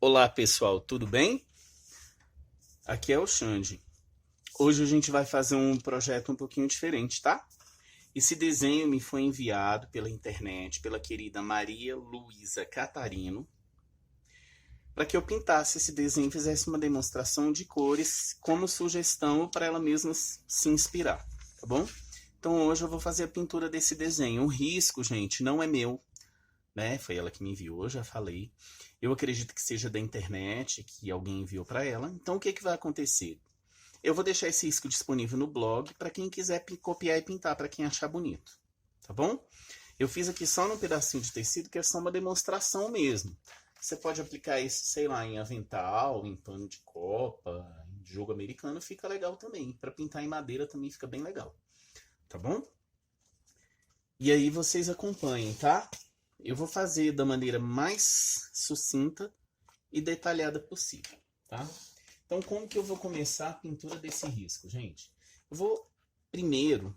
Olá pessoal, tudo bem? Aqui é o Xande. Hoje a gente vai fazer um projeto um pouquinho diferente, tá? Esse desenho me foi enviado pela internet pela querida Maria Luísa Catarino para que eu pintasse esse desenho e fizesse uma demonstração de cores como sugestão para ela mesma se inspirar, tá bom? Então hoje eu vou fazer a pintura desse desenho. O risco, gente, não é meu, né? Foi ela que me enviou, já falei. Eu acredito que seja da internet, que alguém enviou para ela. Então o que vai acontecer? Eu vou deixar esse risco disponível no blog para quem quiser copiar e pintar, para quem achar bonito, tá bom? Eu fiz aqui só num pedacinho de tecido, que é só uma demonstração mesmo. Você pode aplicar isso, sei lá, em avental, em pano de copa, em jogo americano, fica legal também. Para pintar em madeira também fica bem legal, tá bom? E aí vocês acompanhem, tá? Eu vou fazer da maneira mais sucinta e detalhada possível, tá? Então, como que eu vou começar a pintura desse risco, gente? Eu vou, primeiro,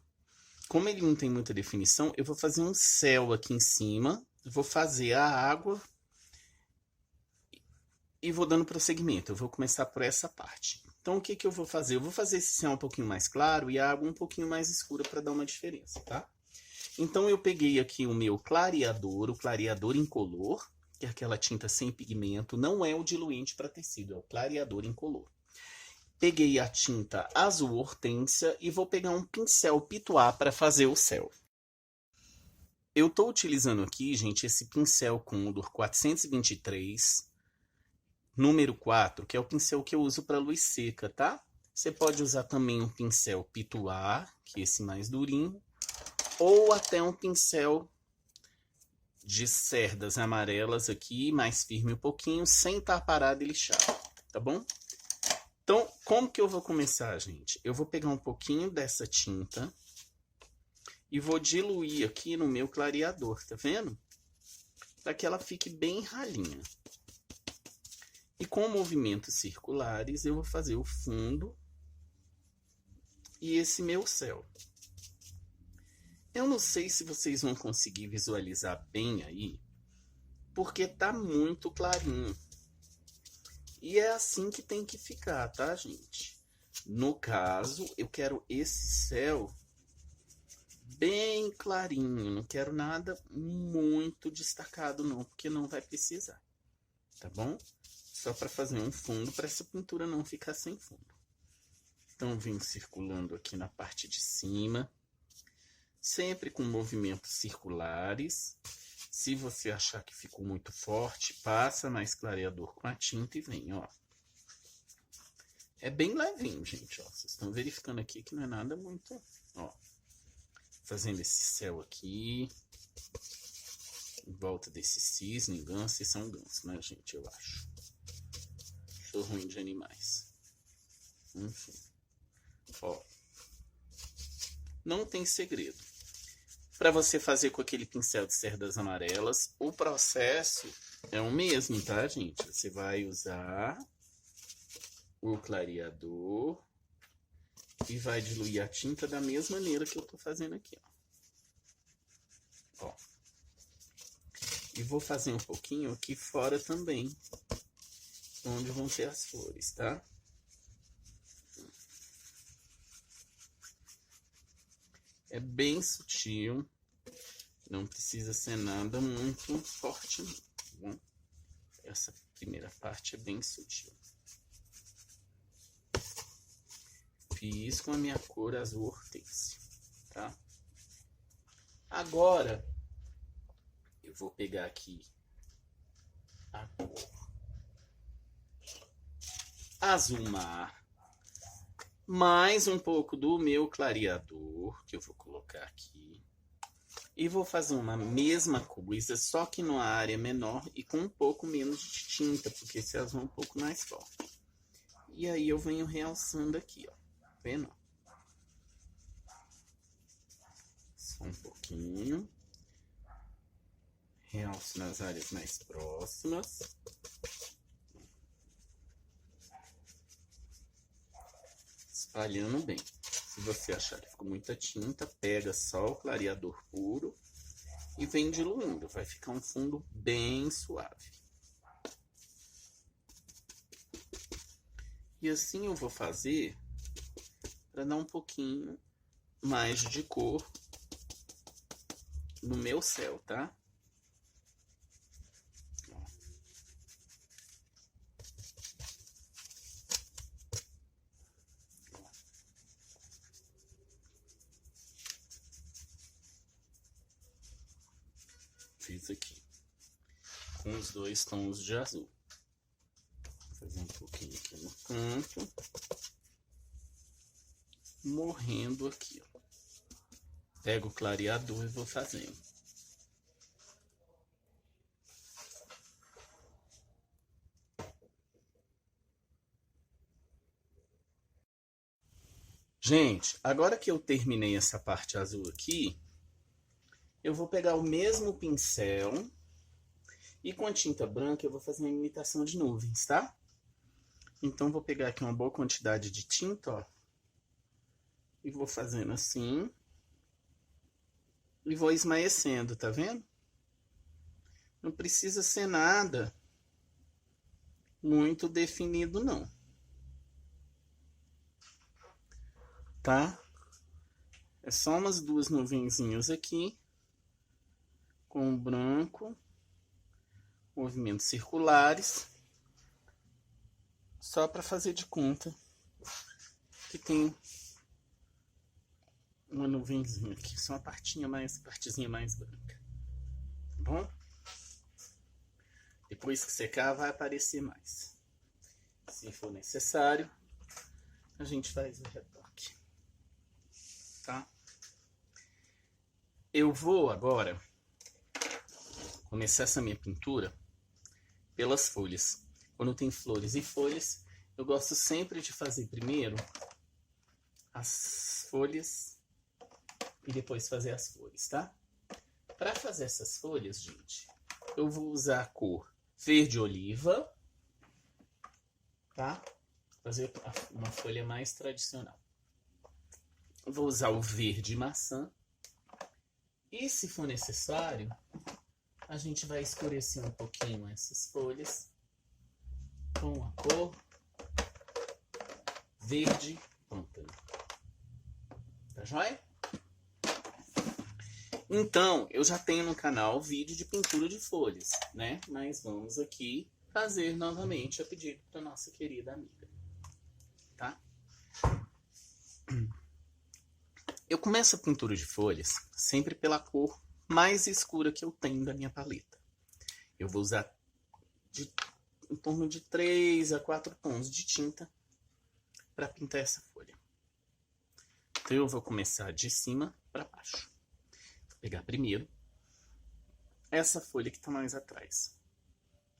como ele não tem muita definição, eu vou fazer um céu aqui em cima, vou fazer a água e vou dando prosseguimento. Eu vou começar por essa parte. Então, o que que eu vou fazer? Eu vou fazer esse céu um pouquinho mais claro e a água um pouquinho mais escura para dar uma diferença, tá? Então, eu peguei aqui o meu clareador, o clareador incolor, que é aquela tinta sem pigmento, não é o diluente para tecido, é o clareador incolor. Peguei a tinta azul hortênsia e vou pegar um pincel pituá para fazer o céu. Eu estou utilizando aqui, gente, esse pincel Condor 423, número 4, que é o pincel que eu uso para luz seca, tá? Você pode usar também um pincel pituá, que é esse mais durinho, ou até um pincel de cerdas amarelas aqui, mais firme um pouquinho, sem estar parado e lixado, tá bom? Então, como que eu vou começar, gente? Eu vou pegar um pouquinho dessa tinta e vou diluir aqui no meu clareador, tá vendo? Para que ela fique bem ralinha. E com movimentos circulares, eu vou fazer o fundo e esse meu céu. Eu não sei se vocês vão conseguir visualizar bem aí, porque tá muito clarinho. E é assim que tem que ficar, tá, gente? No caso, eu quero esse céu bem clarinho, não quero nada muito destacado não, porque não vai precisar, tá bom? Só para fazer um fundo, para essa pintura não ficar sem fundo. Então, venho circulando aqui na parte de cima, sempre com movimentos circulares. Se você achar que ficou muito forte, passa mais clareador com a tinta e vem, ó. É bem levinho, gente, ó. Vocês estão verificando aqui que não é nada muito, ó. Fazendo esse céu aqui, em volta desse cisne, ganso, esses são gansos, né, gente, eu acho. Sou ruim de animais. Enfim. Ó. Não tem segredo. Para você fazer com aquele pincel de cerdas amarelas, o processo é o mesmo, tá, gente? Você vai usar o clareador e vai diluir a tinta da mesma maneira que eu tô fazendo aqui, ó. E vou fazer um pouquinho aqui fora também, onde vão ter as flores, tá? É bem sutil, não precisa ser nada muito forte, não, tá bom? Essa primeira parte é bem sutil. Fiz com a minha cor azul hortênsia, tá? Agora, eu vou pegar aqui a cor azul mar, mais um pouco do meu clareador, que eu vou colocar aqui. E vou fazer uma mesma coisa, só que numa área menor e com um pouco menos de tinta, porque esse azul é um pouco mais forte. E aí eu venho realçando aqui, ó. Tá vendo? Só um pouquinho. Realço nas áreas mais próximas. Espalhando bem. Se você achar que ficou muita tinta, pega só o clareador puro e vem diluindo. Vai ficar um fundo bem suave. E assim eu vou fazer para dar um pouquinho mais de cor no meu céu, tá? Fiz aqui com os dois tons de azul. Vou fazer um pouquinho aqui no canto, morrendo aqui, ó. Pego o clareador e vou fazendo. Gente, agora que eu terminei essa parte azul aqui, eu vou pegar o mesmo pincel e com a tinta branca eu vou fazer uma imitação de nuvens, tá? Então vou pegar aqui uma boa quantidade de tinta, ó, e vou fazendo assim e vou esmaecendo, tá vendo? Não precisa ser nada muito definido, não. Tá? É só umas duas nuvenzinhas aqui, com o branco, movimentos circulares, só para fazer de conta que tem uma nuvenzinha aqui, só uma partezinha mais branca, tá bom? Depois que secar vai aparecer mais. Se for necessário, a gente faz o retoque, tá? Eu vou agora começar essa minha pintura pelas folhas. Quando tem flores e folhas, eu gosto sempre de fazer primeiro as folhas e depois fazer as flores, tá? Para fazer essas folhas, gente, eu vou usar a cor verde oliva, tá? Fazer uma folha mais tradicional. Eu vou usar o verde maçã. E se for necessário, a gente vai escurecer um pouquinho essas folhas com a cor verde pântano. Tá joia? Então, eu já tenho no canal vídeo de pintura de folhas, né? Mas vamos aqui fazer novamente a pedido da nossa querida amiga, tá? Eu começo a pintura de folhas sempre pela cor mais escura que eu tenho da minha paleta. Eu vou usar em torno de 3 a 4 tons de tinta para pintar essa folha. Então eu vou começar de cima para baixo. Vou pegar primeiro essa folha que está mais atrás.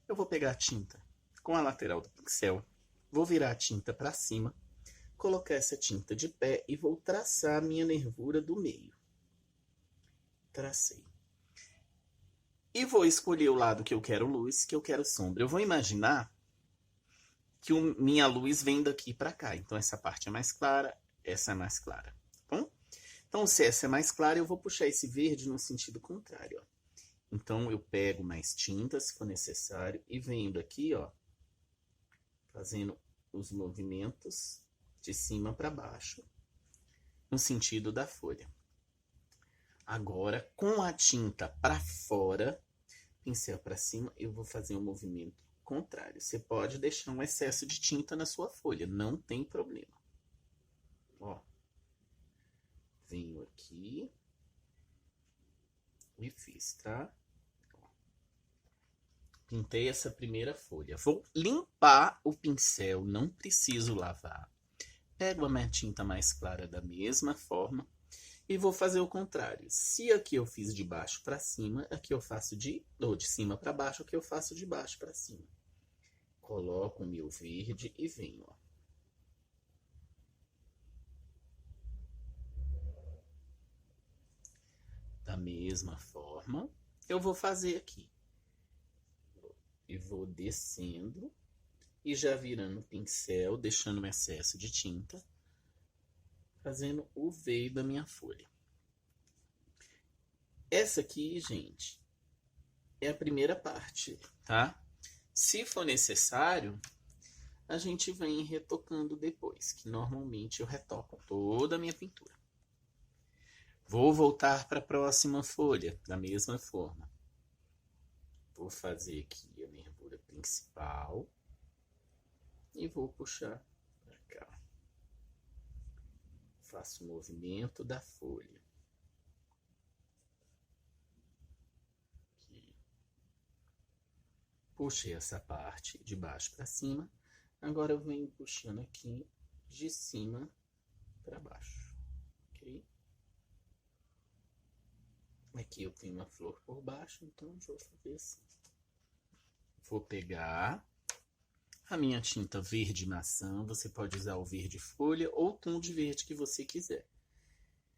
Eu vou pegar a tinta com a lateral do pincel, vou virar a tinta para cima, colocar essa tinta de pé e vou traçar a minha nervura do meio. Tracei. E vou escolher o lado que eu quero luz, que eu quero sombra. Eu vou imaginar que minha luz vem daqui para cá. Então essa parte é mais clara, essa é mais clara. Tá bom? Então se essa é mais clara, eu vou puxar esse verde no sentido contrário, ó. Então eu pego mais tinta, se for necessário, e venho aqui, ó, fazendo os movimentos de cima para baixo, no sentido da folha. Agora, com a tinta para fora, pincel para cima, eu vou fazer um movimento contrário. Você pode deixar um excesso de tinta na sua folha, não tem problema. Ó, venho aqui e fiz, tá? Pintei essa primeira folha. Vou limpar o pincel, não preciso lavar. Pego a minha tinta mais clara da mesma forma e vou fazer o contrário. Se aqui eu fiz de baixo para cima, aqui eu faço de cima para baixo, aqui eu faço de baixo para cima. Coloco o meu verde e venho, ó. Da mesma forma, eu vou fazer aqui. E vou descendo e já virando o pincel, deixando um excesso de tinta, fazendo o veio da minha folha. Essa aqui, gente, é a primeira parte, tá? Se for necessário, a gente vem retocando depois, que normalmente eu retoco toda a minha pintura. Vou voltar para a próxima folha, da mesma forma. Vou fazer aqui a nervura principal e vou puxar para cá. Faço o movimento da folha. Aqui. Puxei essa parte de baixo para cima. Agora eu venho puxando aqui de cima para baixo, ok? Aqui eu tenho uma flor por baixo, então eu vou fazer assim. Vou pegar a minha tinta verde maçã, você pode usar o verde folha ou o tom de verde que você quiser.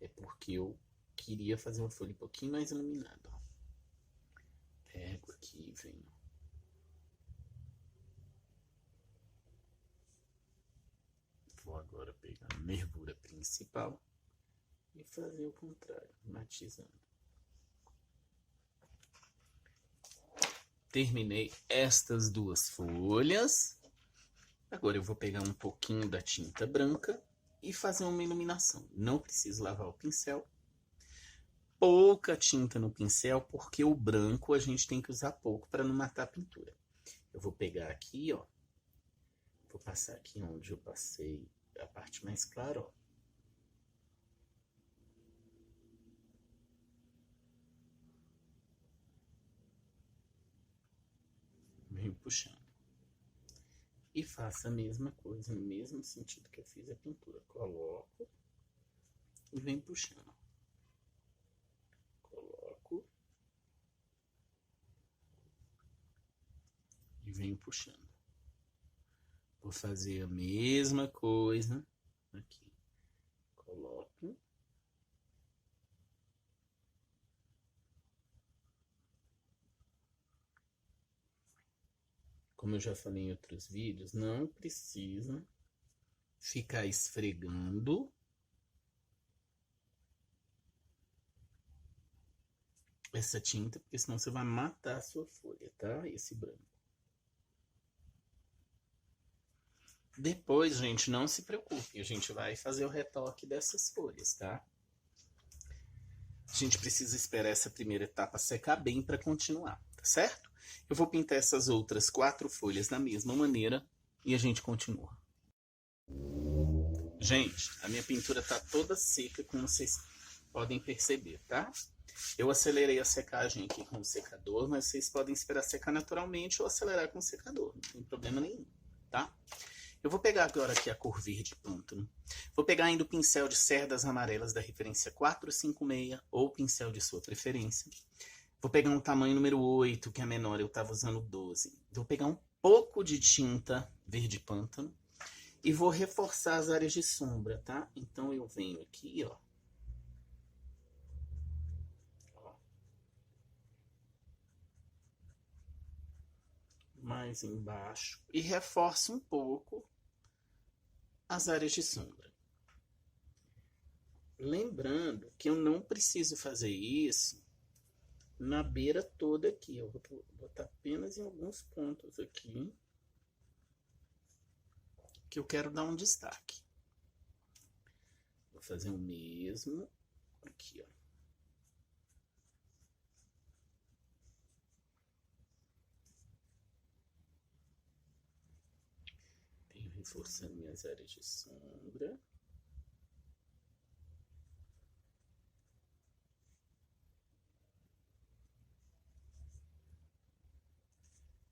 É porque eu queria fazer uma folha um pouquinho mais iluminada. Pego aqui e venho. Vou agora pegar a nervura principal e fazer o contrário, matizando. Terminei estas duas folhas. Agora eu vou pegar um pouquinho da tinta branca e fazer uma iluminação. Não preciso lavar o pincel. Pouca tinta no pincel, porque o branco a gente tem que usar pouco para não matar a pintura. Eu vou pegar aqui, ó. Vou passar aqui onde eu passei a parte mais clara, ó. Venho puxando. E faço a mesma coisa, no mesmo sentido que eu fiz a pintura. Coloco e venho puxando. Coloco e venho puxando. Vou fazer a mesma coisa aqui. Coloco. Como eu já falei em outros vídeos, não precisa ficar esfregando essa tinta, porque senão você vai matar a sua folha, tá? Esse branco. Depois, gente, não se preocupe, a gente vai fazer o retoque dessas folhas, tá? A gente precisa esperar essa primeira etapa secar bem para continuar, tá certo? Eu vou pintar essas outras 4 folhas da mesma maneira e a gente continua. Gente, a minha pintura tá toda seca, como vocês podem perceber, tá? Eu acelerei a secagem aqui com o secador, mas vocês podem esperar secar naturalmente ou acelerar com o secador, não tem problema nenhum, tá? Eu vou pegar agora aqui a cor verde pântano. Vou pegar ainda o pincel de cerdas amarelas da referência 456 ou o pincel de sua preferência. Vou pegar um tamanho número 8, que é menor, eu estava usando 12. Vou pegar um pouco de tinta verde pântano e vou reforçar as áreas de sombra, tá? Então eu venho aqui, ó. Mais embaixo e reforço um pouco as áreas de sombra. Lembrando que eu não preciso fazer isso na beira toda aqui. Eu vou botar apenas em alguns pontos aqui que eu quero dar um destaque. Vou fazer o mesmo aqui, ó. Venho reforçando minhas áreas de sombra.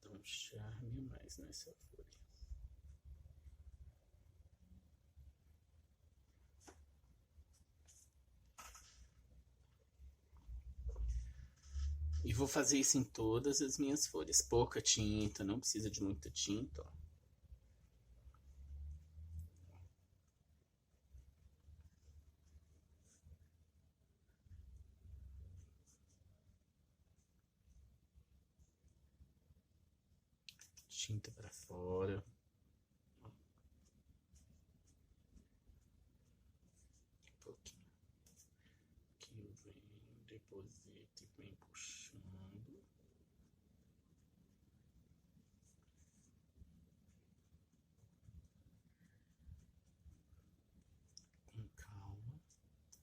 Dá um charme mais nessa folha. E vou fazer isso em todas as minhas folhas. Pouca tinta, não precisa de muita tinta, ó. Tinta para fora. Um pouquinho. Aqui eu venho, deposito e venho puxando.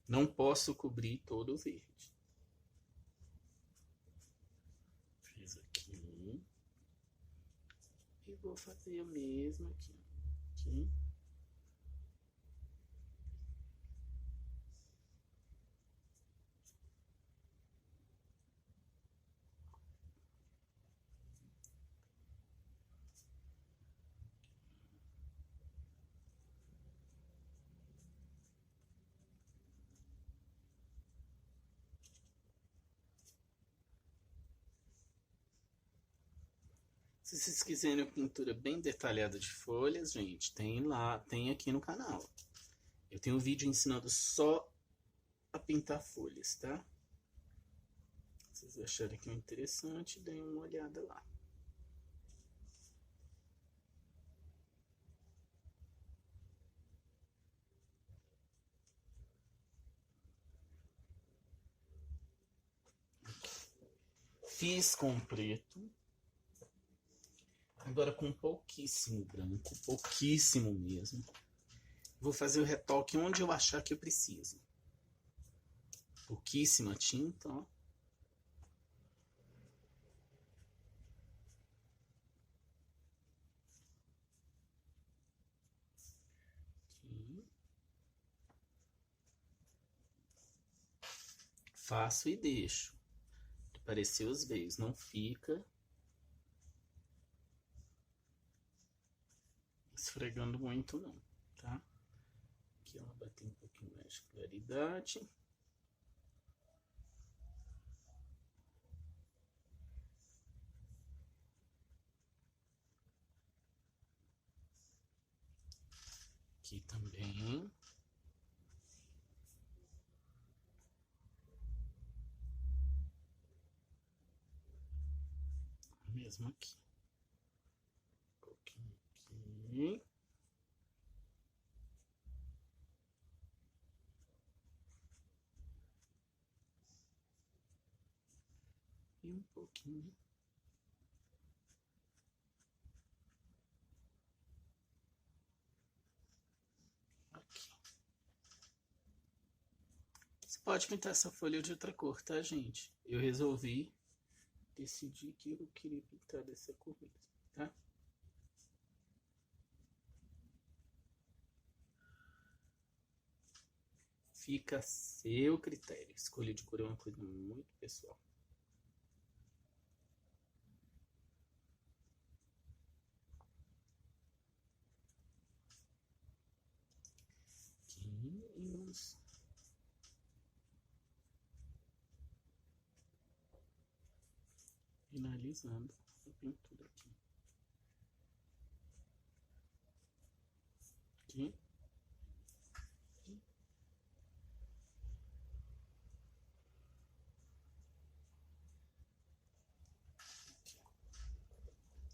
Não posso cobrir todo o verde. Fiz aqui. E vou fazer o mesmo aqui. Aqui. Se vocês quiserem uma pintura bem detalhada de folhas, gente, tem lá, tem aqui no canal. Eu tenho um vídeo ensinando só a pintar folhas, tá? Se vocês acharem que é interessante, deem uma olhada lá. Fiz com preto. Agora com pouquíssimo branco, pouquíssimo mesmo. Vou fazer o retoque onde eu achar que eu preciso. Pouquíssima tinta, ó. Aqui. Faço e deixo. Aparecer os veios, não fica esfregando muito não, tá? Aqui ela bateu um pouquinho mais de claridade. Aqui também. Mesmo aqui. Um pouquinho aqui. E um pouquinho aqui. Você pode pintar essa folha de outra cor, tá, gente? Eu decidi que eu queria pintar dessa cor mesmo, tá? Fica a seu critério. Escolha de cor é uma coisa muito pessoal. Aqui e vamos finalizando a pintura aqui. Aqui.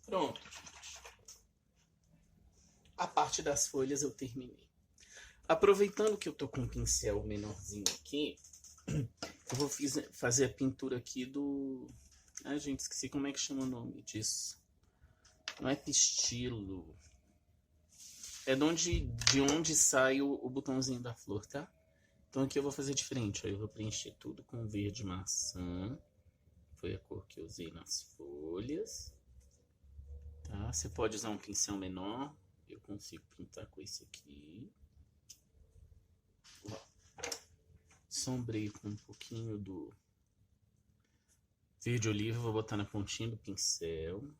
Pronto. A parte das folhas eu terminei. Aproveitando que eu tô com um pincel menorzinho aqui, eu vou fazer a pintura aqui do... Ah, gente, esqueci como é que chama o nome disso. Não é pistilo. É de onde sai o botãozinho da flor, tá? Então aqui eu vou fazer diferente. Ó. Eu vou preencher tudo com verde maçã. Foi a cor que eu usei nas folhas. Tá? Você pode usar um pincel menor. Eu consigo pintar com esse aqui. Ó. Sombreio com um pouquinho do verde oliva. Vou botar na pontinha do pincel.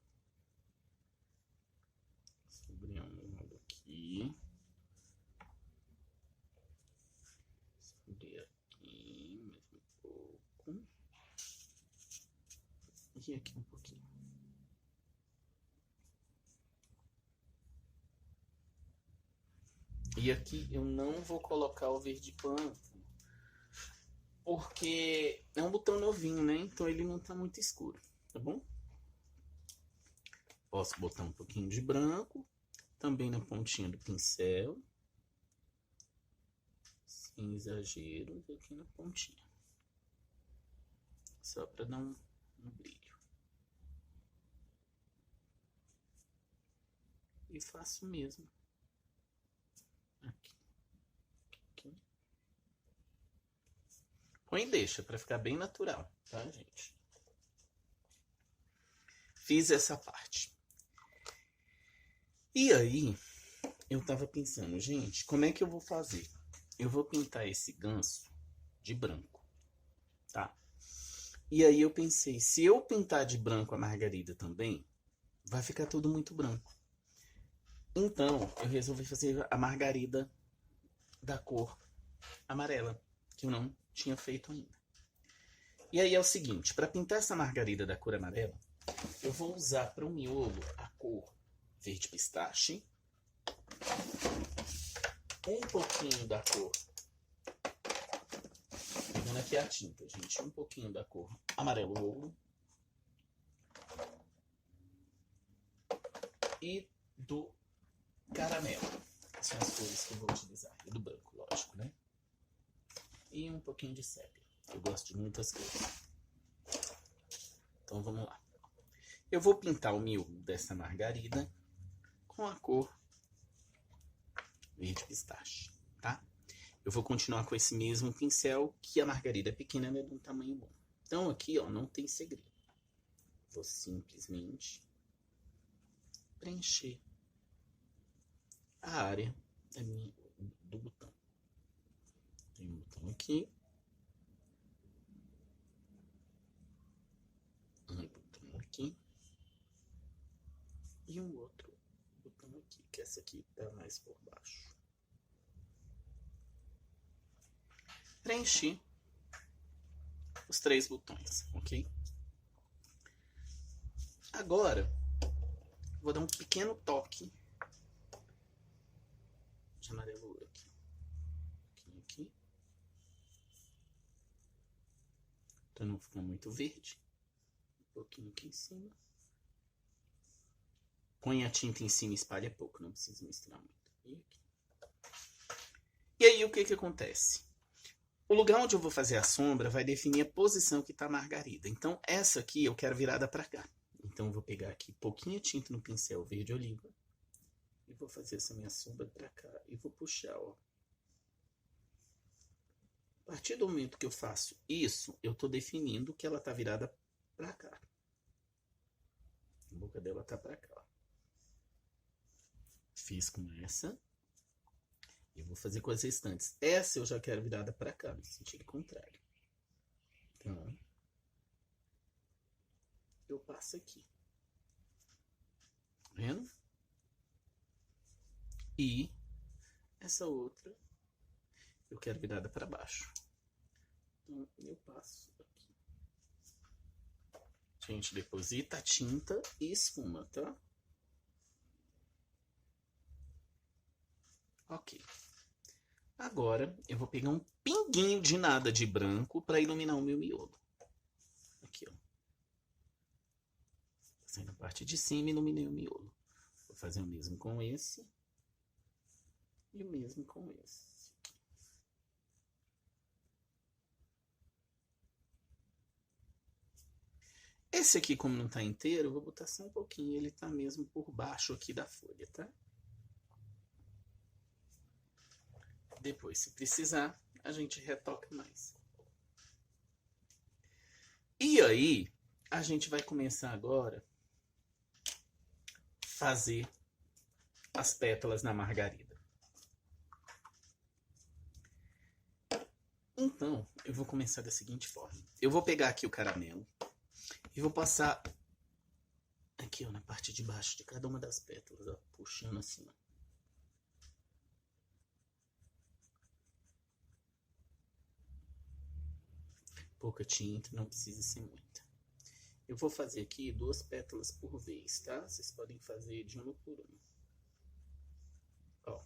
Sombrear um lado aqui. Sombrear aqui mais um pouco. E aqui um pouquinho. E aqui eu não vou colocar o verde pântano, porque é um botão novinho, né? Então ele não tá muito escuro, tá bom? Posso botar um pouquinho de branco, também na pontinha do pincel. Sem exageros aqui na pontinha. Só para dar um brilho. E faço mesmo. Aqui. Aqui. Põe e deixa, pra ficar bem natural, tá, gente? Fiz essa parte. E aí, eu tava pensando, gente, como é que eu vou fazer? Eu vou pintar esse ganso de branco, tá? E aí eu pensei, se eu pintar de branco a margarida também, vai ficar tudo muito branco. Então, eu resolvi fazer a margarida da cor amarela, que eu não tinha feito ainda. E aí é o seguinte, para pintar essa margarida da cor amarela, eu vou usar para o miolo a cor verde pistache, um pouquinho da cor, pegando aqui a tinta, gente, um pouquinho da cor amarelo ouro e do caramelo, que são as cores que eu vou utilizar, e do branco, lógico, né? E um pouquinho de sépia, eu gosto de muitas cores. Então vamos lá. Eu vou pintar o miolo dessa margarida com a cor verde pistache, tá? Eu vou continuar com esse mesmo pincel, que a margarida é pequena, ela é de um tamanho bom. Então aqui, ó, não tem segredo. Vou simplesmente preencher a área do botão. Tem um botão aqui. Um botão aqui. E um outro botão aqui, que essa aqui tá mais por baixo. Preenchi os 3 botões, ok? Agora, vou dar um pequeno toque de amarelo ouro aqui. Aqui. Pra não ficar muito verde. Um pouquinho aqui em cima. Põe a tinta em cima e espalha pouco, não precisa misturar muito. E aí, o que que acontece? O lugar onde eu vou fazer a sombra vai definir a posição que está a margarida. Então, essa aqui eu quero virada para cá. Então, eu vou pegar aqui pouquinha tinta no pincel verde oliva. E vou fazer essa minha sombra para cá. E vou puxar, ó. A partir do momento que eu faço isso, eu estou definindo que ela está virada para cá. A boca dela está para cá, ó. Fiz com essa. Eu vou fazer com as restantes. Essa eu já quero virada para cá, no sentido contrário. Então, eu passo aqui. Tá vendo? E essa outra eu quero virada para baixo. Então, eu passo aqui. Gente, deposita a tinta e esfuma, tá? Ok. Agora, eu vou pegar um pinguinho de nada de branco para iluminar o meu miolo. Aqui, ó. Passei na parte de cima e iluminei o miolo. Vou fazer o mesmo com esse. E o mesmo com esse. Esse aqui, como não tá inteiro, eu vou botar só um pouquinho. Ele tá mesmo por baixo aqui da folha, tá? Depois, se precisar, a gente retoca mais. E aí, a gente vai começar agora a fazer as pétalas na margarida. Então, eu vou começar da seguinte forma. Eu vou pegar aqui o caramelo e vou passar aqui, ó, na parte de baixo de cada uma das pétalas, ó, puxando assim, ó. Pouca tinta, não precisa ser muita. Eu vou fazer aqui 2 pétalas por vez, tá? Vocês podem fazer de uma por uma. Ó.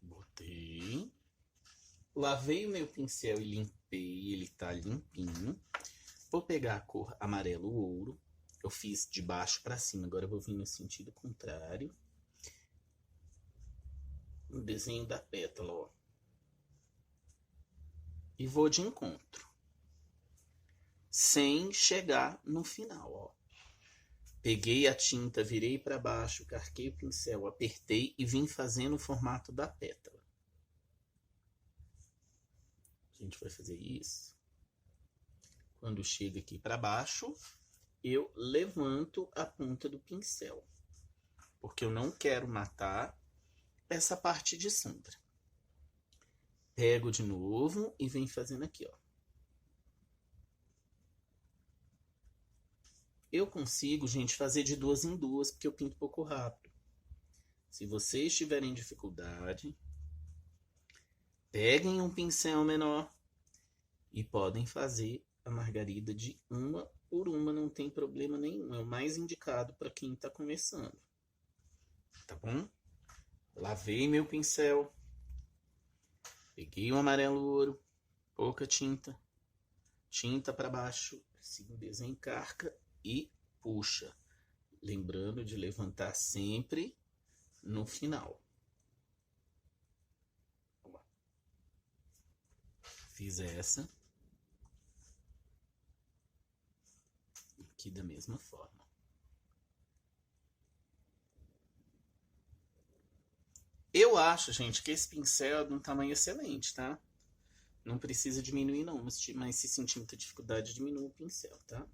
Botei. Lavei o meu pincel e limpei, ele tá limpinho. Vou pegar a cor amarelo ouro. Eu fiz de baixo para cima, agora eu vou vir no sentido contrário. O desenho da pétala, ó. E vou de encontro. Sem chegar no final, ó. Peguei a tinta, virei para baixo, carquei o pincel, apertei e vim fazendo o formato da pétala. A gente vai fazer isso. Quando chega aqui para baixo, eu levanto a ponta do pincel. Porque eu não quero matar essa parte de sombra. Pego de novo e venho fazendo aqui, ó. Eu consigo, gente, fazer de 2 em 2, porque eu pinto um pouco rápido. Se vocês tiverem dificuldade, peguem um pincel menor e podem fazer a margarida de uma por uma, não tem problema nenhum. É o mais indicado para quem está começando. Tá bom? Lavei meu pincel. Peguei o amarelo ouro, pouca tinta. Tinta para baixo, assim desencarca e puxa. Lembrando de levantar sempre no final. Fiz essa. Aqui da mesma forma. Eu acho, gente, que esse pincel é de um tamanho excelente, tá? Não precisa diminuir, não. Mas se sentir muita dificuldade, diminua o pincel, tá?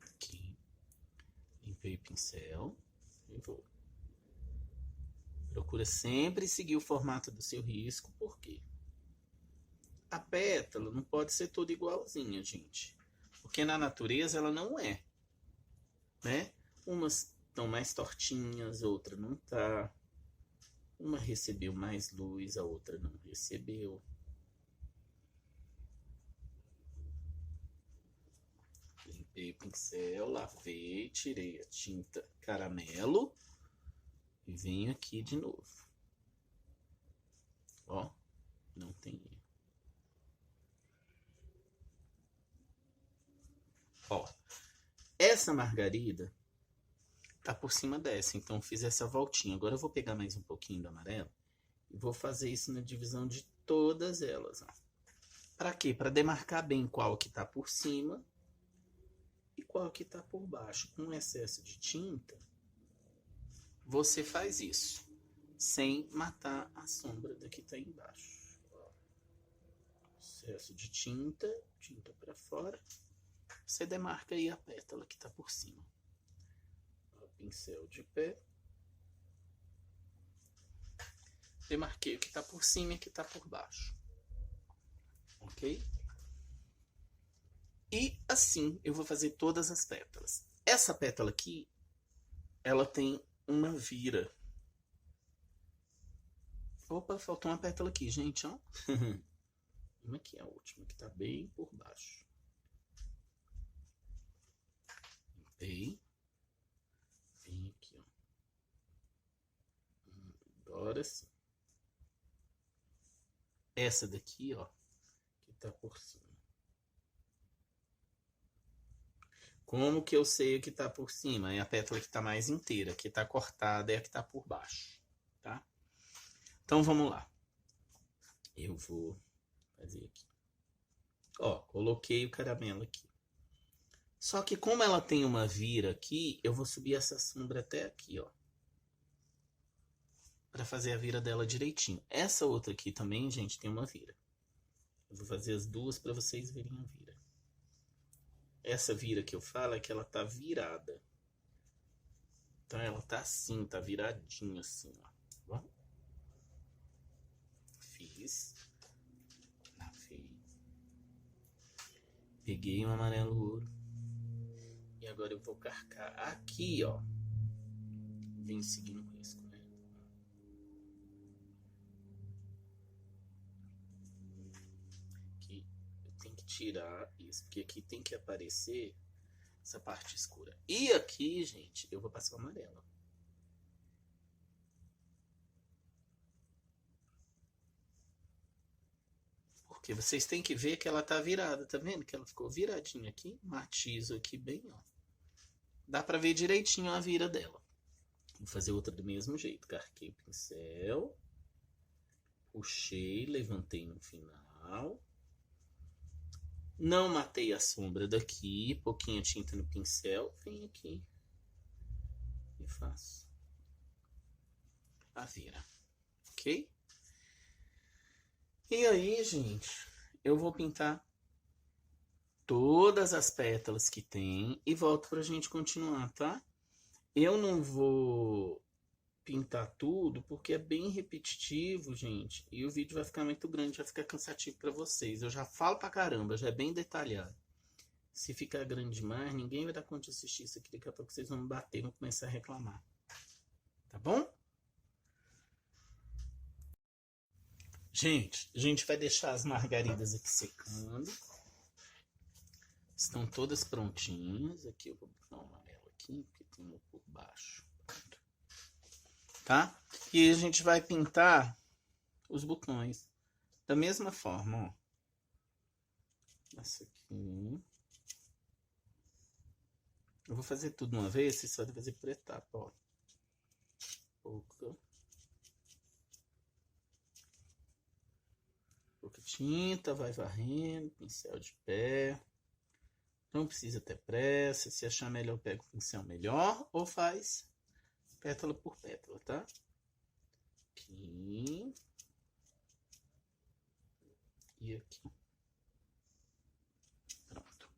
Aqui. Limpei o pincel. E vou. Procura sempre seguir o formato do seu risco, por quê? A pétala não pode ser toda igualzinha, gente. Porque na natureza ela não é, né? Umas estão mais tortinhas, outra não tá. Uma recebeu mais luz, a outra não recebeu. Limpei o pincel, lavei, tirei a tinta caramelo e venho aqui de novo. Ó, não tem erro. Ó, essa margarida tá por cima dessa, então fiz essa voltinha. Agora eu vou pegar mais um pouquinho do amarelo e vou fazer isso na divisão de todas elas, ó. Pra quê? Pra demarcar bem qual que tá por cima e qual que tá por baixo. Com excesso de tinta, você faz isso sem matar a sombra da que tá embaixo. Excesso de tinta, tinta pra fora. Você demarca aí a pétala que tá por cima. Pincel de pé. Demarquei o que está por cima e o que está por baixo. Ok? E assim eu vou fazer todas as pétalas. Essa pétala aqui, ela tem uma vira. Opa, faltou uma pétala aqui, gente, ó. Uma aqui, a última, que está bem por baixo. Limpei. Vem aqui, ó. Agora sim. Essa daqui, ó, que tá por cima. Como que eu sei o que tá por cima? É a pétala que tá mais inteira, que tá cortada é a que tá por baixo, tá? Então vamos lá. Eu vou fazer aqui. Ó, coloquei o caramelo aqui. Só que como ela tem uma vira aqui, eu vou subir essa sombra até aqui, ó. Pra fazer a vira dela direitinho. Essa outra aqui também, gente, tem uma vira. Eu vou fazer as duas pra vocês verem a vira. Essa vira que eu falo é que ela tá virada. Então ela tá assim, tá viradinha assim, ó. Fiz. Lavei. Peguei um amarelo ouro. E agora eu vou carcar aqui, ó. Vem seguindo o risco, né? Aqui eu tenho que tirar isso, porque aqui tem que aparecer essa parte escura. E aqui, gente, eu vou passar o amarelo. Porque vocês têm que ver que ela tá virada, tá vendo? Que ela ficou viradinha aqui, matizo aqui bem, ó. Dá pra ver direitinho a vira dela. Vou fazer outra do mesmo jeito. Carquei o pincel, puxei, levantei no final. Não matei a sombra daqui, pouquinha tinta no pincel. Vem aqui e faço a vira, ok? E aí, gente, eu vou pintar todas as pétalas que tem e volto pra gente continuar, tá? Eu não vou pintar tudo porque é bem repetitivo, gente, e o vídeo vai ficar muito grande, vai ficar cansativo pra vocês. Eu já falo pra caramba, já é bem detalhado. Se ficar grande demais, ninguém vai dar conta de assistir isso aqui. Daqui a pouco vocês vão me bater e vão começar a reclamar. Tá bom? Gente, a gente vai deixar as margaridas aqui secando. Estão todas prontinhas. Aqui eu vou botar um amarelo aqui, porque tem um por baixo. Tá? E a gente vai pintar os botões da mesma forma, ó. Essa aqui. Eu vou fazer tudo uma vez, vocês podem fazer por etapa, ó. Pouca tinta, vai varrendo, pincel de pé. Não precisa ter pressa, se achar melhor pega o pincel melhor ou faz pétala por pétala, tá? Aqui. E aqui. Pronto.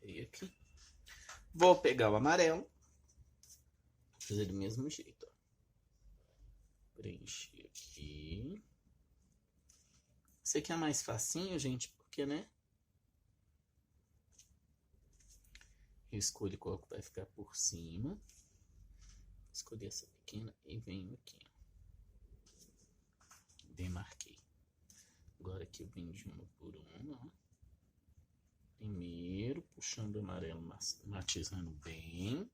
E aqui. Vou pegar o amarelo. Vou fazer do mesmo jeito, ó. Preencher aqui. Esse aqui é mais facinho, gente, porque, né? Eu escolho qual que vai ficar por cima. Escolhi essa pequena e venho aqui. Demarquei. Agora aqui eu venho de uma por uma, ó. Primeiro, puxando o amarelo, matizando bem.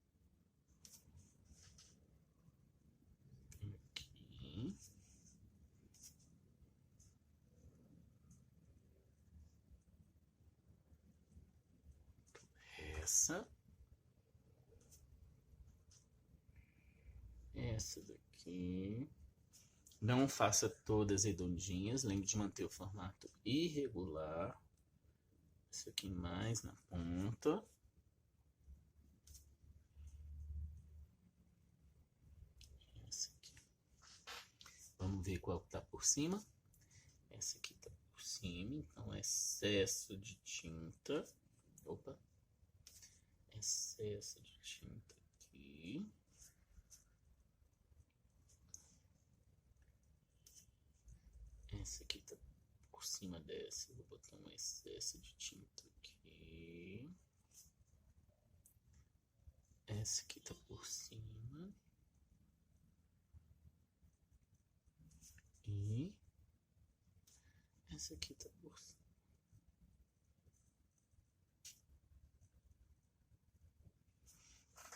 Aqui. Essa daqui. Não faça todas redondinhas, lembre de manter o formato irregular. Essa aqui mais na ponta. Essa aqui. Vamos ver qual tá por cima. Essa aqui tá por cima, então excesso de tinta. Opa! Excesso de tinta aqui. Essa aqui tá por cima dessa. Eu vou botar um excesso de tinta aqui. Essa aqui tá por cima. E essa aqui tá por cima.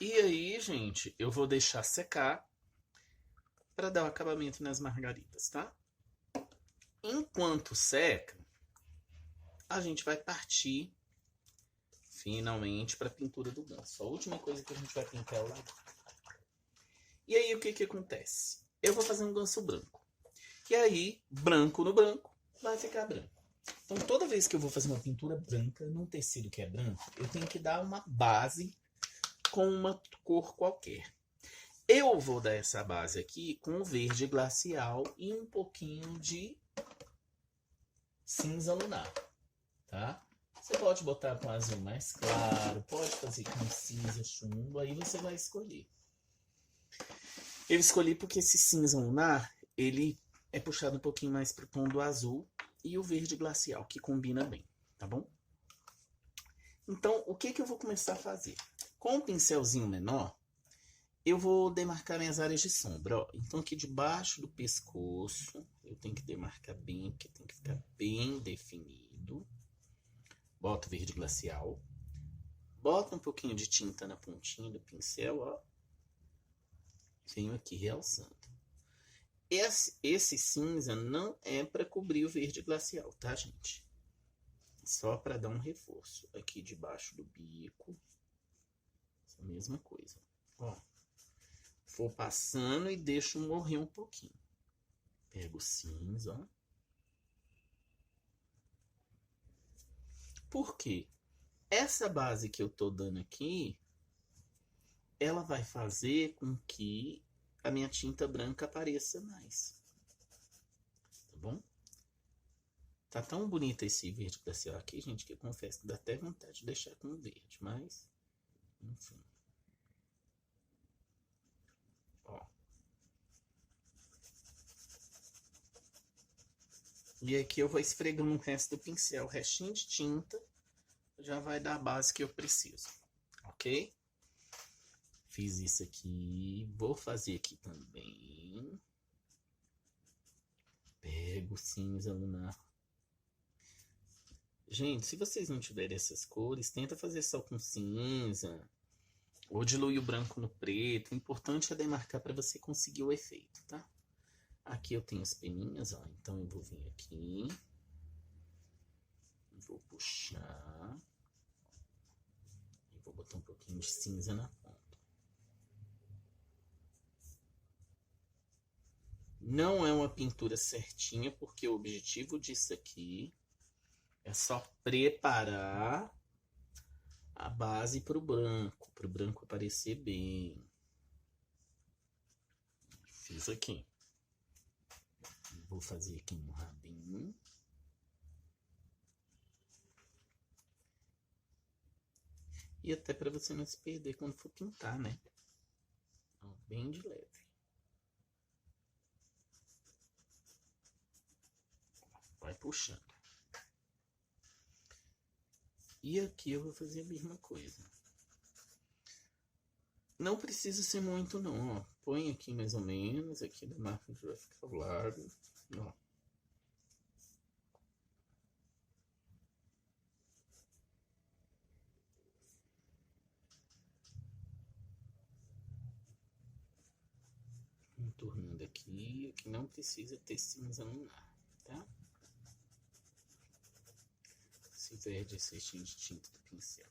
E aí, gente, eu vou deixar secar para dar o acabamento nas margaridas, tá? Enquanto seca, a gente vai partir finalmente para a pintura do ganso. A última coisa que a gente vai pintar é o lado. E aí, o que que acontece? Eu vou fazer um ganso branco. E aí, branco no branco, vai ficar branco. Então, toda vez que eu vou fazer uma pintura branca num tecido que é branco, eu tenho que dar uma base com uma cor qualquer. Eu vou dar essa base aqui com verde glacial e um pouquinho de cinza lunar, tá? Você pode botar com azul mais claro, pode fazer com cinza chumbo, aí você vai escolher. Eu escolhi porque esse cinza lunar, ele é puxado um pouquinho mais pro tom do azul e o verde glacial, que combina bem, tá bom? Então, o que que eu vou começar a fazer? Com um pincelzinho menor, eu vou demarcar minhas áreas de sombra, ó. Então, aqui debaixo do pescoço, eu tenho que demarcar bem, porque tem que ficar bem definido. Boto verde glacial. Boto um pouquinho de tinta na pontinha do pincel, ó. Venho aqui realçando. Esse cinza não é para cobrir o verde glacial, tá, gente? Só para dar um reforço. Aqui debaixo do bico. Essa mesma coisa. Ó. Vou passando e deixo morrer um pouquinho. Pego o cinza, ó. Por quê? Essa base que eu tô dando aqui ela vai fazer com que a minha tinta branca apareça mais. Tá bom? Tá tão bonito esse verde glacial aqui, gente, que eu confesso que dá até vontade de deixar com verde, mas... enfim. Ó. E aqui eu vou esfregando o resto do pincel. O restinho de tinta já vai dar a base que eu preciso. Ok? Fiz isso aqui. Vou fazer aqui também. Pego o cinza lunar. Gente, se vocês não tiverem essas cores, tenta fazer só com cinza. Ou dilui o branco no preto. O importante é demarcar para você conseguir o efeito, tá? Aqui eu tenho as peninhas, ó. Então eu vou vir aqui. Vou puxar. E vou botar um pouquinho de cinza na ponta. Não é uma pintura certinha, porque o objetivo disso aqui é só preparar a base para o branco aparecer bem. Fiz aqui. Vou fazer aqui um rabinho. E até para você não se perder quando for pintar, né? Então, bem de leve. Vai puxando. E aqui eu vou fazer a mesma coisa. Não precisa ser muito não, ó. Põe aqui mais ou menos, aqui da marca que vai ficar largo, ó. Contornando aqui, que não precisa ter cinza lunar, tá? Esse verde, esse restinho de tinta do pincel.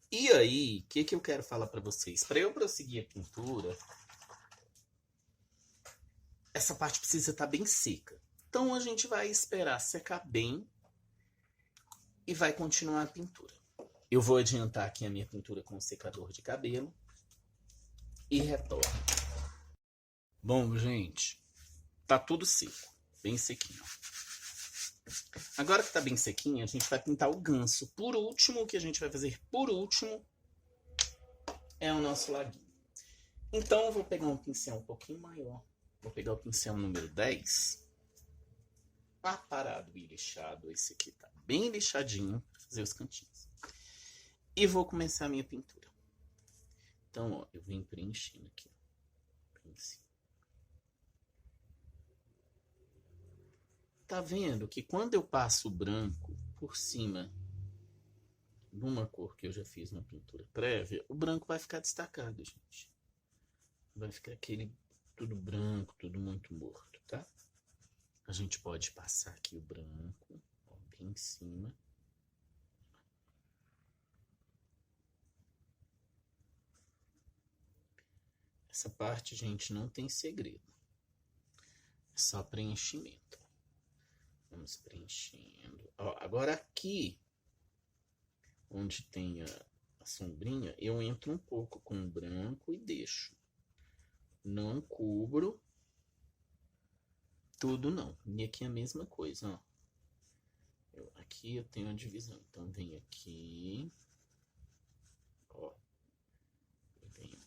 E aí, o que eu quero falar para vocês? Para eu prosseguir a pintura, essa parte precisa estar bem seca. Então a gente vai esperar secar bem e vai continuar a pintura. Eu vou adiantar aqui a minha pintura com o secador de cabelo e retorno. Bom, gente, tá tudo seco, bem sequinho. Agora que tá bem sequinho, a gente vai pintar o ganso. Por último, o que a gente vai fazer por último é o nosso laguinho. Então eu vou pegar um pincel um pouquinho maior. Vou pegar o pincel número 10. Aparado e lixado. Esse aqui tá bem lixadinho para fazer os cantinhos. E vou começar a minha pintura. Então, ó, eu vim preenchendo aqui. Tá vendo que quando eu passo o branco por cima de uma cor que eu já fiz na pintura prévia, o branco vai ficar destacado, gente. Vai ficar aquele tudo branco, tudo muito morto, tá? A gente pode passar aqui o branco, ó, bem em cima. Essa parte, gente, não tem segredo. É só preenchimento. Vamos preenchendo. Ó, agora aqui, onde tem a sombrinha, eu entro um pouco com o branco e deixo. Não cubro tudo, não. E aqui é a mesma coisa, ó. Aqui eu tenho a divisão. Então, vem aqui. Ó. Venho.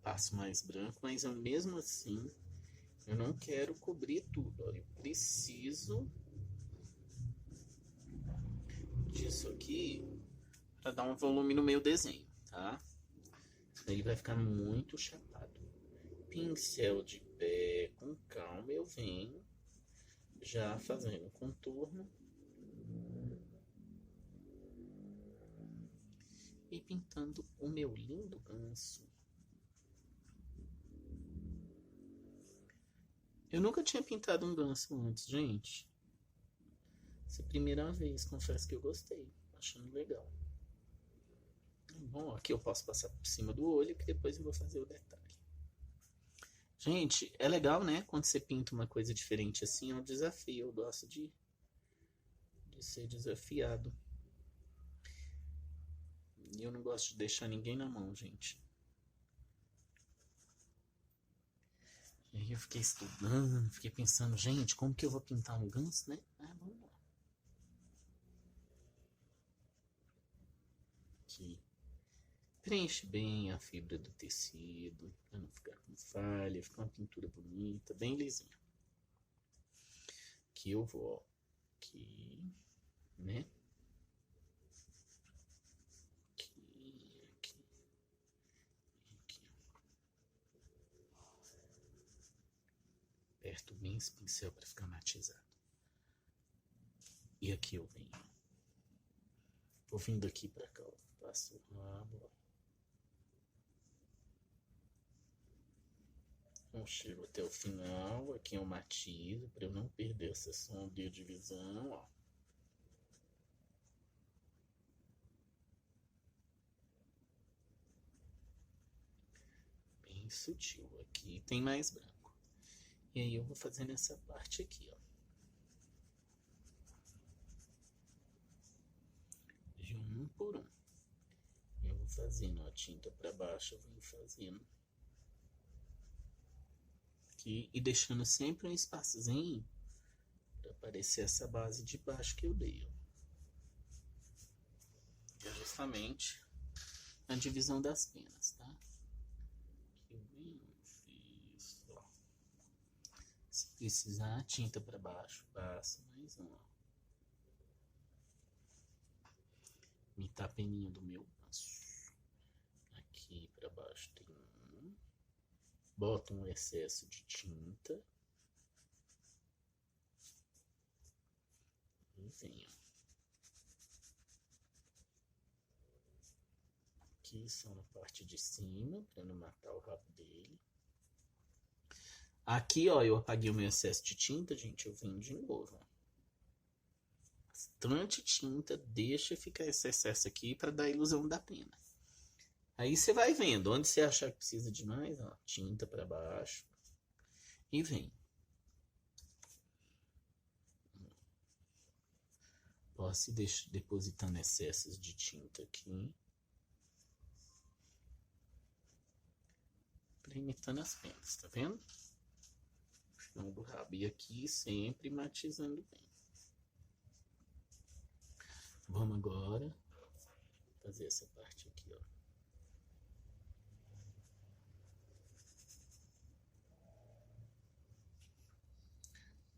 Passo mais branco, mas eu, mesmo assim, eu não quero cobrir tudo. Ó. Eu preciso disso aqui para dar um volume no meu desenho, tá? Ele vai ficar muito chapado. Pincel de pé, com calma, eu venho já fazendo contorno e pintando o meu lindo ganso. Eu nunca tinha pintado um ganso antes, gente. Essa é a primeira vez, confesso que eu gostei, achando legal. Bom, aqui eu posso passar por cima do olho, que depois eu vou fazer o detalhe. Gente, é legal, né? Quando você pinta uma coisa diferente assim, é um desafio. Eu gosto de ser desafiado. E eu não gosto de deixar ninguém na mão, gente. E aí eu fiquei estudando, fiquei pensando, gente, como que eu vou pintar um ganso, né? Ah, vamos lá. Aqui. Preenche bem a fibra do tecido, para não ficar com falha, ficar uma pintura bonita, bem lisinha. Aqui eu vou, ó, aqui, né? Aqui. Aperto bem esse pincel para ficar matizado. E aqui eu venho. Vou vindo aqui para cá, ó. Passo o rabo, ó. Então, chego até o final, aqui eu matizo para eu não perder essa sombra e a divisão, ó. Bem sutil. Aqui tem mais branco. E aí eu vou fazendo essa parte aqui, ó. De um por um. Eu vou fazendo, ó, tinta para baixo, eu vou fazendo. Aqui, e deixando sempre um espaçozinho para aparecer essa base de baixo que eu dei, ó. Que é justamente a divisão das penas, tá? Aqui eu venho, isso, ó. Se precisar, tinta para baixo, passa mais um, ó. Imitar a peninha do meu ganso. Aqui para baixo tem um. Boto um excesso de tinta. E venho. Aqui só na parte de cima, para não matar o rabo dele. Aqui, ó, eu apaguei o meu excesso de tinta, gente, eu venho de novo, ó. Bastante tinta, deixa ficar esse excesso aqui para dar a ilusão da pena. Aí você vai vendo, onde você achar que precisa de mais, ó, tinta para baixo. E vem. Posso ir depositando excessos de tinta aqui. Pra imitando as penas, tá vendo? Chão do rabo. E aqui sempre matizando bem. Vamos agora fazer essa parte aqui, ó.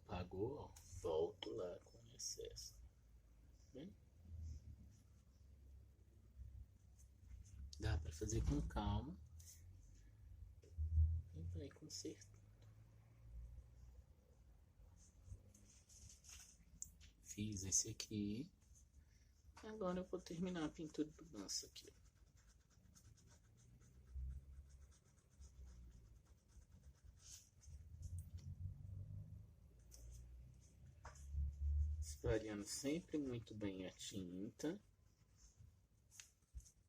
Apagou, ó. Volto lá com excesso. Bem? Dá pra fazer com calma. E vai consertando. Fiz esse aqui. Agora eu vou terminar a pintura do ganso aqui. Espalhando sempre muito bem a tinta.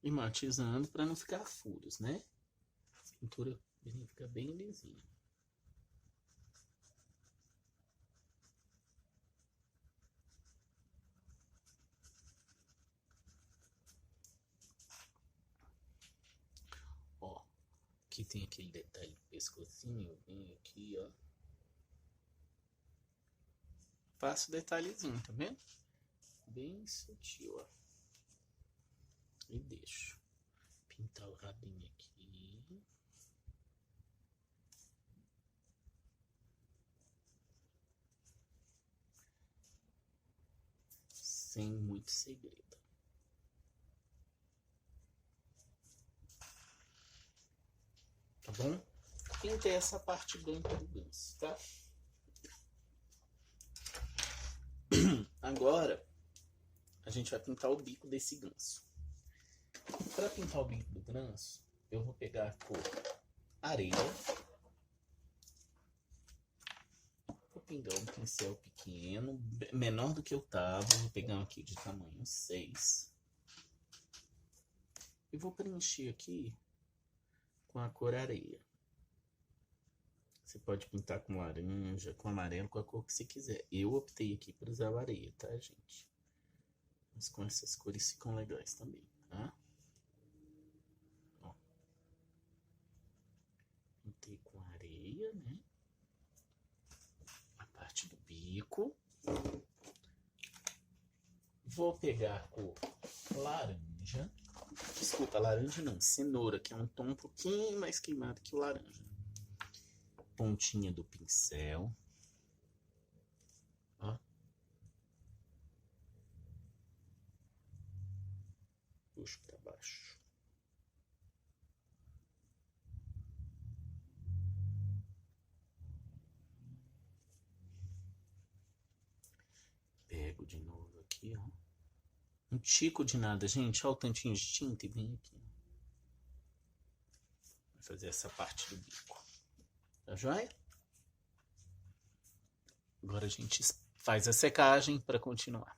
E matizando para não ficar furos, né? A pintura fica bem lisinha. Ó, aqui tem aquele detalhe do pescocinho, vem aqui, ó. Faço detalhezinho, tá vendo? Bem sutil, ó. E deixo pintar o rabinho aqui. Sem muito segredo. Tá bom? Pintei essa parte branca do ganso, tá? Agora, a gente vai pintar o bico desse ganso. Para pintar o bico do ganso, eu vou pegar a cor areia. Vou pingar um pincel pequeno, menor do que eu tava. Vou pegar um aqui de tamanho 6. E vou preencher aqui com a cor areia. Você pode pintar com laranja, com amarelo, com a cor que você quiser. Eu optei aqui por usar a areia, tá, gente? Mas com essas cores ficam legais também, tá? bico. Vou pegar a cor laranja. Desculpa, laranja não, cenoura, que é um tom um pouquinho mais queimado que o laranja. Pontinha do pincel. Ó. Puxo para baixo. Pego de novo aqui, ó. Um tico de nada, gente. Olha o tantinho de tinta e vem aqui. Vou fazer essa parte do bico. Tá joia? Agora a gente faz a secagem para continuar.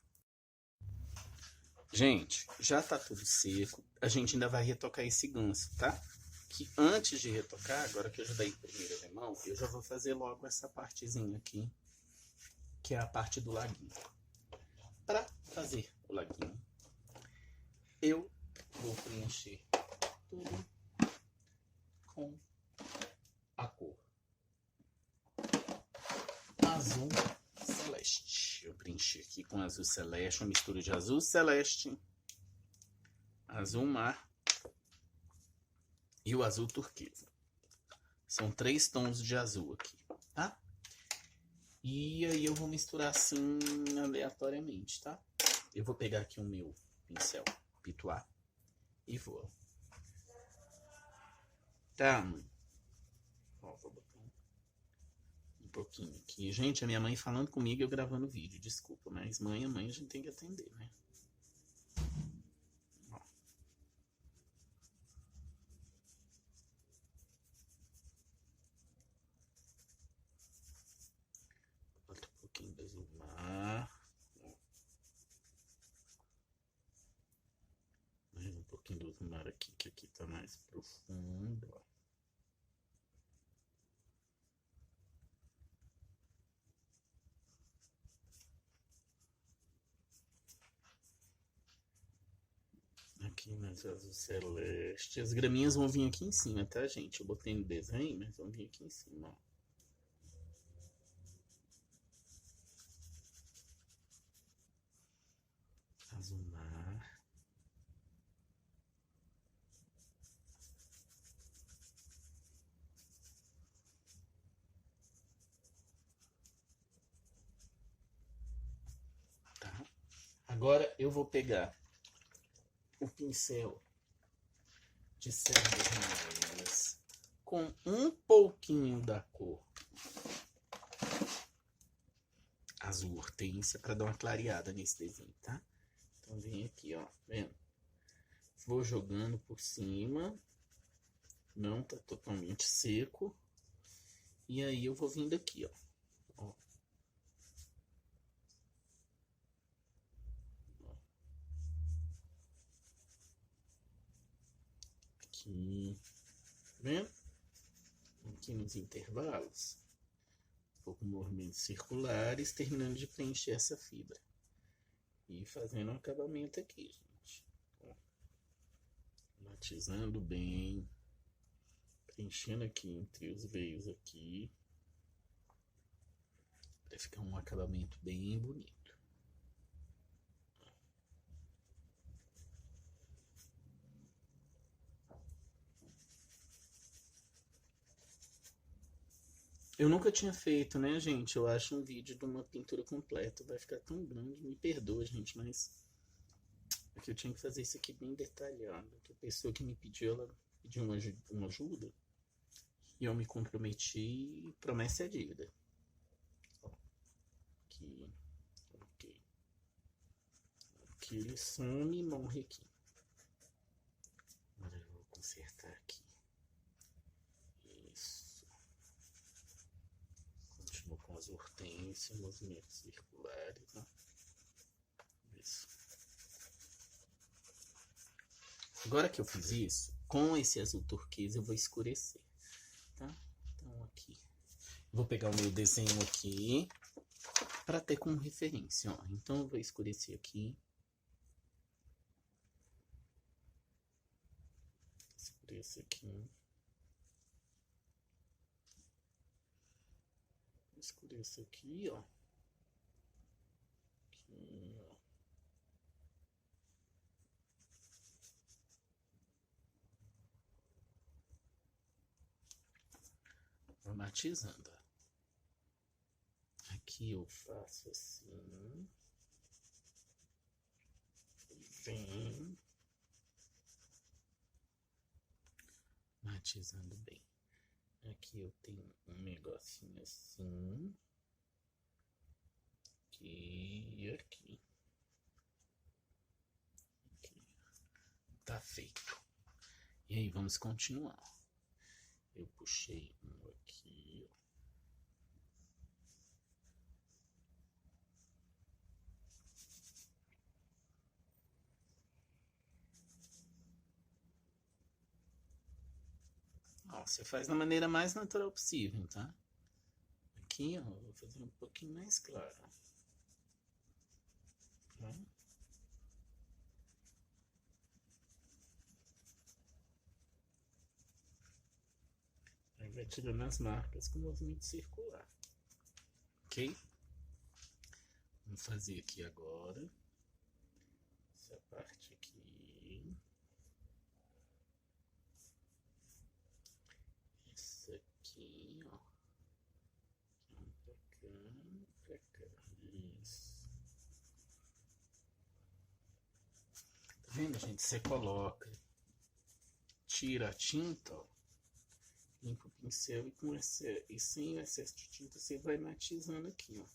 Gente, já tá tudo seco. A gente ainda vai retocar esse ganso, tá? Que antes de retocar, agora que eu já dei primeira de mão, eu já vou fazer logo essa partezinha aqui, que é a parte do laguinho. Para fazer o laguinho, eu vou preencher tudo com a cor azul celeste. Eu preenchi aqui com azul celeste, uma mistura de azul celeste, azul mar e o azul turquesa. São 3 tons de azul aqui, tá? E aí eu vou misturar assim aleatoriamente, tá? Eu vou pegar aqui o meu pincel pituá e vou. Tá, mãe? Ó, vou botar um pouquinho aqui. Gente, a minha mãe falando comigo e eu gravando vídeo. Desculpa, mas mãe é mãe, a gente tem que atender, né? Ó. Bota um pouquinho do azul mar. Mais um pouquinho do azul mar aqui, que aqui tá mais profundo, ó. Aqui mais azul celeste. As graminhas vão vir aqui em cima, tá, gente? Eu botei no desenho, mas vão vir aqui em cima, ó. Azul mar. Tá? Agora eu vou pegar o pincel de cerdas amarelas com um pouquinho da cor azul hortênsia para dar uma clareada nesse desenho, tá? Então vem aqui, ó, vendo? Vou jogando por cima, não tá totalmente seco, e aí eu vou vindo aqui, ó. Aqui, vendo? Aqui nos intervalos, um pouco movimentos circulares, terminando de preencher essa fibra. E fazendo um acabamento aqui, gente. Ó, matizando bem, preenchendo aqui entre os veios aqui, para ficar um acabamento bem bonito. Eu nunca tinha feito, né, gente? Eu acho um vídeo de uma pintura completa. Vai ficar tão grande. Me perdoa, gente, mas é que eu tinha que fazer isso aqui bem detalhado. A pessoa que me pediu, ela pediu uma ajuda. E eu me comprometi. Promessa é dívida. Ó, aqui. Ok. Aqui ele some e morre aqui. Agora eu vou consertar aqui. Com as hortênsias, movimentos circulares, né? Isso. Agora que eu fiz isso, com esse azul turquesa eu vou escurecer, tá? Então aqui, vou pegar o meu desenho aqui para ter como referência, ó. Então eu vou escurecer aqui. Escurecer aqui. Escureço aqui, ó. ó. Vou matizando, ó. Aqui eu faço assim. Vem. Matizando bem. Aqui eu tenho um negocinho assim. Aqui e aqui. Tá feito. E aí, vamos continuar. Eu puxei um aqui, ó. Ó, você faz da maneira mais natural possível, tá? Aqui, ó, vou fazer um pouquinho mais claro. Tá? Aí vai tirando as marcas com movimento circular. Ok? Vamos fazer aqui agora. Essa parte aqui. Essa aqui, ó. Pra cá, pra cá. Isso. Tá vendo, gente? Você coloca, tira a tinta, ó. Limpa o pincel e sem excesso de tinta você vai matizando aqui, ó.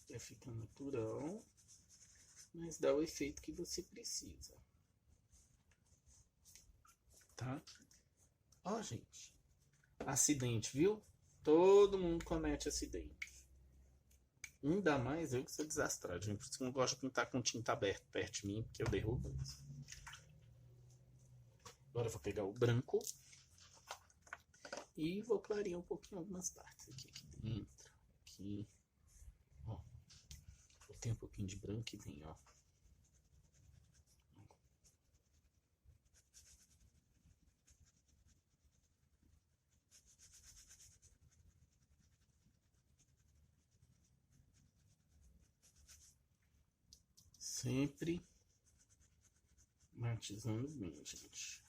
Vai ficar natural, mas dá o efeito que você precisa. Tá? Ó, gente. Acidente, viu? Todo mundo comete acidente. Ainda mais eu que sou desastrado, gente. Por isso que eu não gosto de pintar com tinta aberta perto de mim, porque eu derrubo isso. Agora eu vou pegar o branco. E vou clarear um pouquinho algumas partes aqui dentro, aqui, ó. Botei um pouquinho de branco e vem, ó. Sempre matizando bem, gente.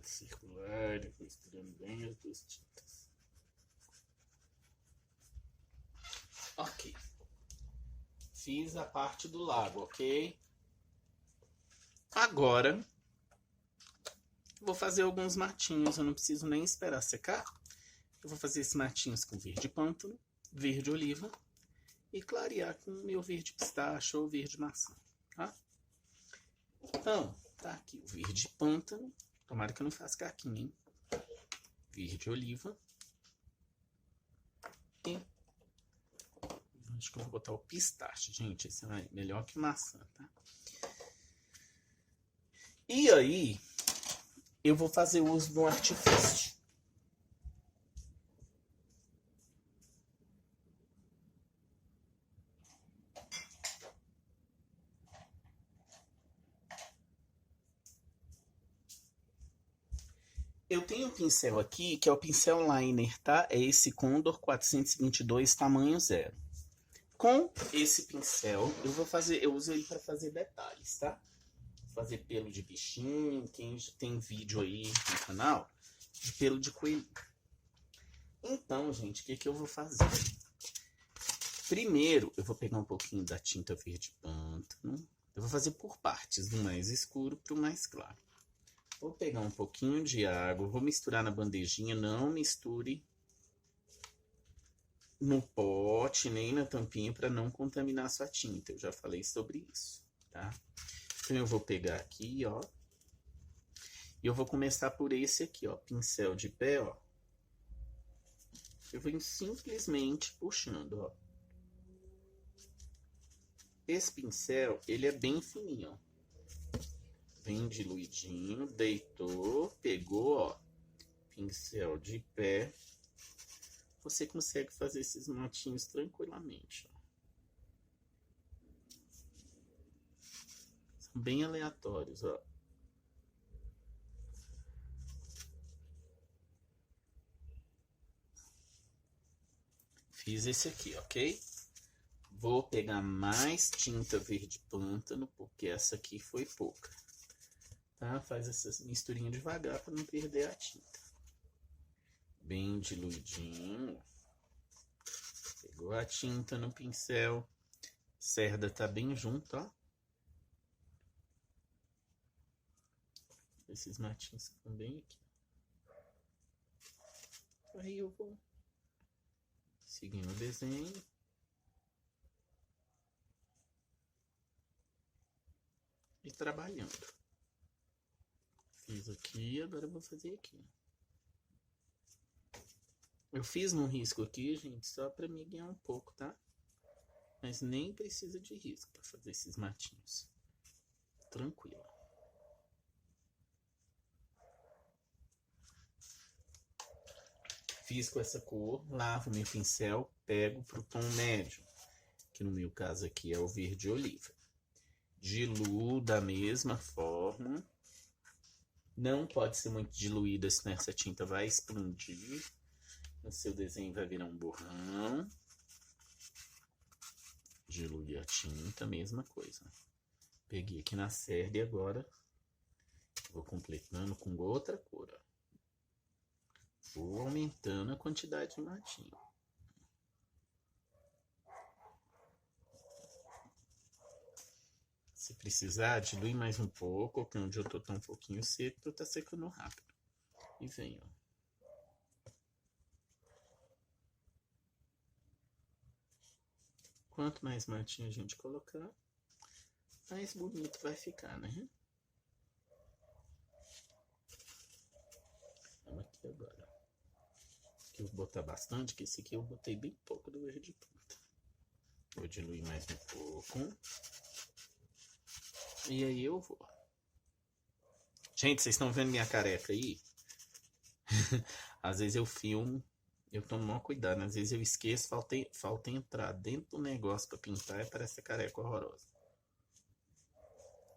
Circular, misturando bem as duas tintas. Ok. Fiz a parte do lago, ok? Agora, vou fazer alguns matinhos. Eu não preciso nem esperar secar. Eu vou fazer esses matinhos com verde pântano, verde oliva e clarear com meu verde pistache ou verde maçã, tá? Então, tá aqui o verde pântano. Tomara que eu não faça caquinha, hein? Verde oliva. E acho que eu vou botar o pistache, gente. Esse é melhor que maçã, tá? E aí, eu vou fazer uso do artifício. Eu tenho um pincel aqui, que é o pincel liner, tá? É esse Condor 422, tamanho 0. Com esse pincel, eu uso ele para fazer detalhes, tá? Fazer pelo de bichinho, quem já tem vídeo aí no canal, de pelo de coelho. Então, gente, o que eu vou fazer? Primeiro, eu vou pegar um pouquinho da tinta verde pântano. Eu vou fazer por partes, do mais escuro para o mais claro. Vou pegar um pouquinho de água, vou misturar na bandejinha, não misture no pote nem na tampinha para não contaminar a sua tinta. Eu já falei sobre isso, tá? Então eu vou pegar aqui, ó. E eu vou começar por esse aqui, ó, pincel de pé, ó. Eu venho simplesmente puxando, ó. Esse pincel, ele é bem fininho, ó. Bem diluidinho, deitou, pegou, ó, pincel de pé. Você consegue fazer esses matinhos tranquilamente, ó. bem aleatórios, ó. Fiz esse aqui, ok? Vou pegar mais tinta verde pântano, porque essa aqui foi pouca. Tá? Faz essa misturinha devagar para não perder a tinta. Bem diluidinho. Pegou a tinta no pincel. Cerda tá bem junto, ó. Esses matinhos ficam bem aqui. Aí eu vou seguindo o desenho. E trabalhando. Fiz aqui, agora eu vou fazer aqui. Eu fiz um risco aqui, gente, só para me guiar um pouco, tá? Mas nem precisa de risco para fazer esses matinhos. Tranquilo. Fiz com essa cor, lavo meu pincel, pego pro tom médio, que no meu caso aqui é o verde oliva. Diluo da mesma forma. Não pode ser muito diluída, senão essa tinta vai explodir. O seu desenho vai virar um borrão. Dilui a tinta, mesma coisa. Peguei aqui na cerda e agora vou completando com outra cor. Vou aumentando a quantidade de matinho. Se precisar, dilui mais um pouco, porque onde eu tô tá um pouquinho seco, então tá secando rápido. E vem, ó. Quanto mais matinho a gente colocar, mais bonito vai ficar, né? Vamos aqui agora. Aqui eu vou botar bastante, que esse aqui eu botei bem pouco do verde ponta. Vou diluir mais um pouco. E aí eu vou. Gente, vocês estão vendo minha careca aí? Às vezes eu filmo, eu tomo maior cuidado. Às vezes eu esqueço, falta entrar dentro do negócio pra pintar e parece a careca horrorosa.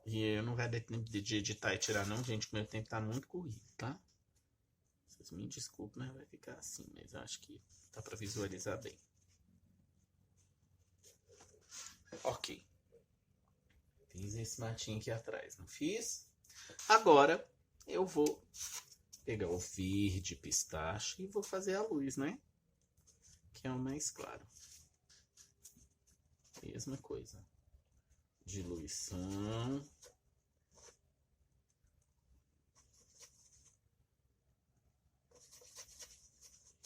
E eu não vai dar tempo de editar e tirar não, gente, porque meu tempo tá muito corrido, tá? Vocês me desculpem, mas vai ficar assim. Mas acho que dá pra visualizar bem. Ok. Fiz esse matinho aqui atrás, não fiz? Agora eu vou pegar o verde pistache e vou fazer a luz, né? Que é o mais claro. Mesma coisa. Diluição.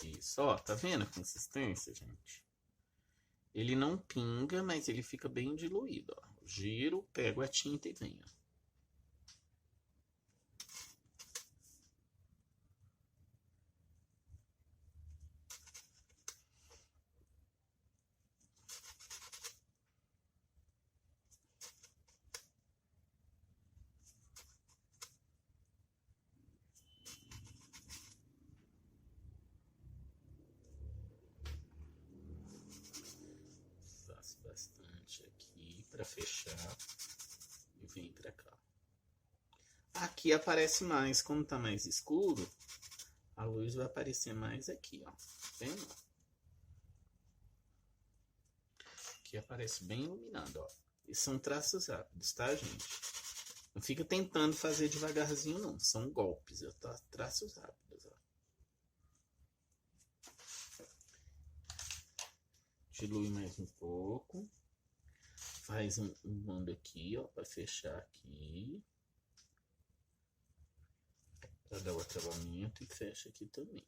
Isso, ó, tá vendo a consistência, gente? Ele não pinga, mas ele fica bem diluído, ó. Giro, pego a tinta e venho. Faço bastante aqui para fechar e vem para cá. Aqui aparece mais, quando tá mais escuro, a luz vai aparecer mais aqui, ó. Vendo? Aqui aparece bem iluminado, ó. E são traços rápidos, tá, gente? Não fica tentando fazer devagarzinho, não. São golpes, traços rápidos, ó. Dilui mais um pouco. Faz um bando aqui, ó, para fechar aqui. Para dar o acabamento e fecha aqui também.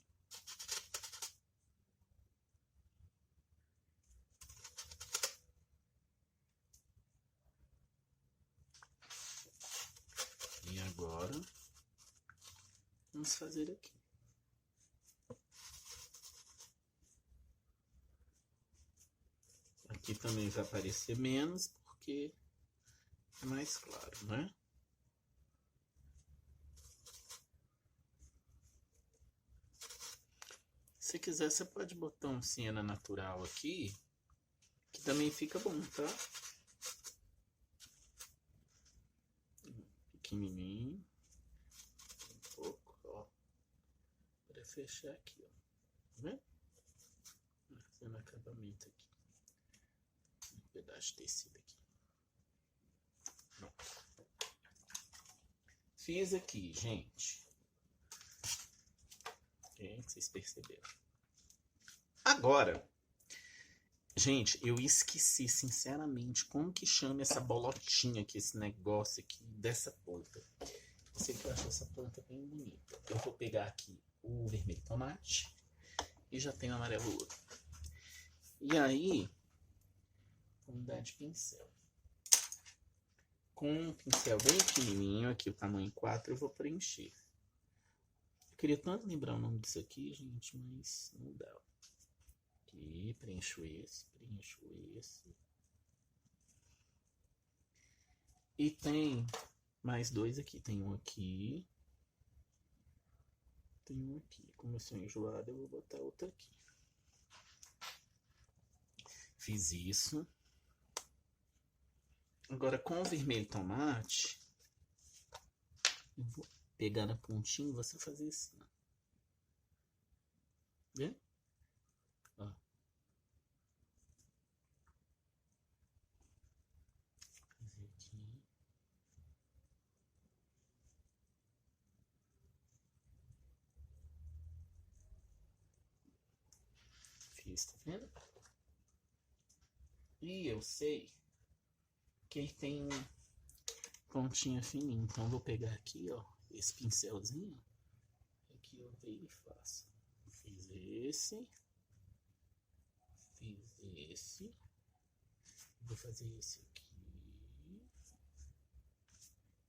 E agora, vamos fazer aqui. Aqui também vai aparecer menos, porque é mais claro, né? Se quiser, você pode botar um siena natural aqui, que também fica bom, tá? pequenininho. Um pouco, ó. Para fechar aqui, ó. Tá vendo? Fazendo acabamento aqui. Um pedaço de tecido aqui. Pronto. Fiz aqui, gente. Vocês perceberam. Agora, gente, eu esqueci, sinceramente, como que chama essa bolotinha aqui, esse negócio aqui, dessa planta. Eu sei que eu acho essa planta bem bonita. Eu vou pegar aqui o vermelho tomate e já tenho o amarelo ouro. E aí, vamos dar de pincel. Com um pincel bem pequenininho, aqui o tamanho 4, eu vou preencher. Eu queria tanto lembrar o nome disso aqui, gente, mas não dá. Aqui, preencho esse. E tem mais dois aqui. Tem um aqui. Tem um aqui. Como eu sou enjoado, eu vou botar outro aqui. Fiz isso. Agora, com o vermelho tomate, eu vou pegar na pontinha e você fazer assim, ó. Vê? Ó. Fazer aqui. Fiz, tá vendo? E eu sei que ele tem pontinha fininha, então eu vou pegar aqui, ó, esse pincelzinho. Aqui eu venho e faço. Fiz esse. Vou fazer esse aqui.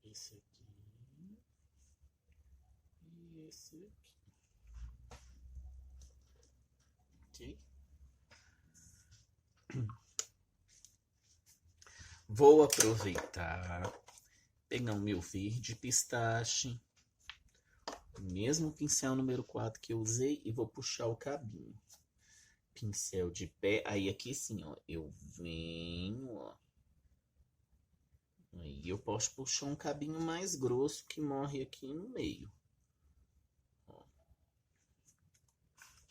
Esse aqui. E esse aqui. Ok? Vou aproveitar, pegar o meu verde pistache, o mesmo pincel número 4 que eu usei, e vou puxar o cabinho. Pincel de pé, aí aqui sim, ó, eu venho, ó. Aí eu posso puxar um cabinho mais grosso que morre aqui no meio. Ó.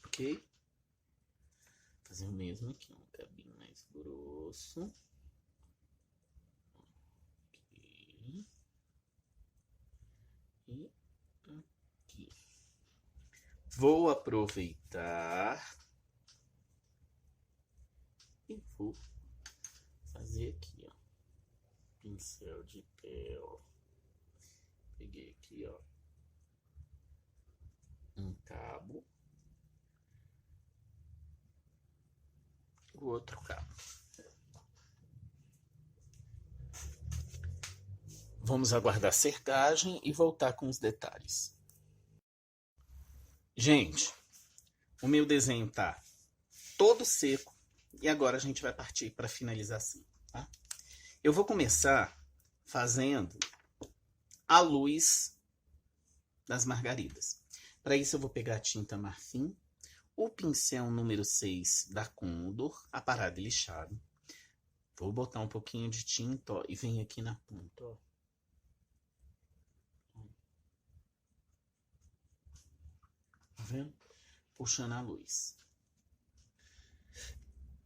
Ok? Fazer o mesmo aqui, um cabinho mais grosso. Aqui. E aqui. Vou aproveitar e vou fazer aqui, ó, pincel de pé, ó. Peguei aqui, ó, um cabo, o outro cabo. Vamos aguardar a secagem e voltar com os detalhes. Gente, o meu desenho tá todo seco e agora a gente vai partir para a finalização, tá? Eu vou começar fazendo a luz das margaridas. Para isso eu vou pegar a tinta marfim, o pincel número 6 da Condor, aparado e lixado. Vou botar um pouquinho de tinta, ó, e vem aqui na ponta, ó. Tá vendo? Puxando a luz.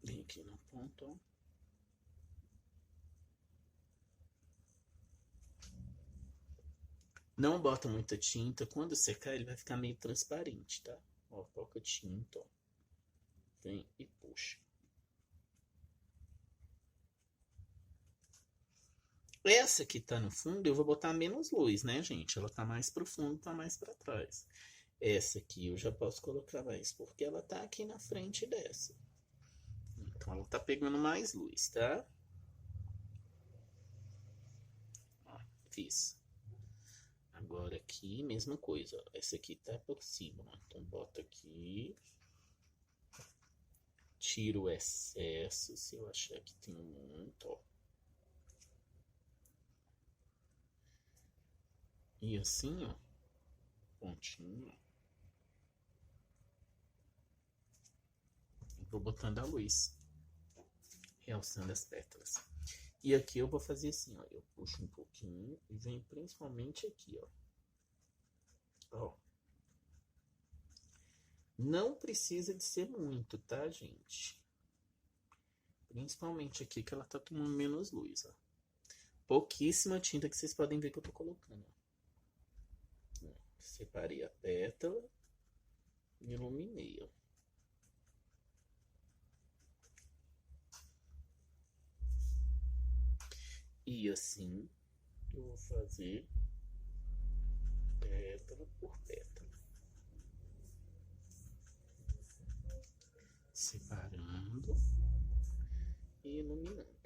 Vem aqui na ponta, ó. Não bota muita tinta. Quando secar, ele vai ficar meio transparente, tá? Ó, pouca tinta, ó. Vem e puxa. Essa que tá no fundo, eu vou botar menos luz, né, gente? Ela tá mais pro fundo, tá mais pra trás. Essa aqui eu já posso colocar mais, porque ela tá aqui na frente dessa. Então ela tá pegando mais luz, tá? Ó, fiz. Agora aqui, mesma coisa, ó. Essa aqui tá por cima, ó. Então bota aqui. Tiro o excesso, se eu achar que tem muito, ó. E assim, ó. Pontinho. Vou botando a luz, realçando as pétalas. E aqui eu vou fazer assim, ó. Eu puxo um pouquinho e venho principalmente aqui, ó. Ó. Não precisa de ser muito, tá, gente? Principalmente aqui que ela tá tomando menos luz, ó. Pouquíssima tinta que vocês podem ver que eu tô colocando, ó. Separei a pétala e iluminei, ó. E assim eu vou fazer pétala por pétala, separando e iluminando.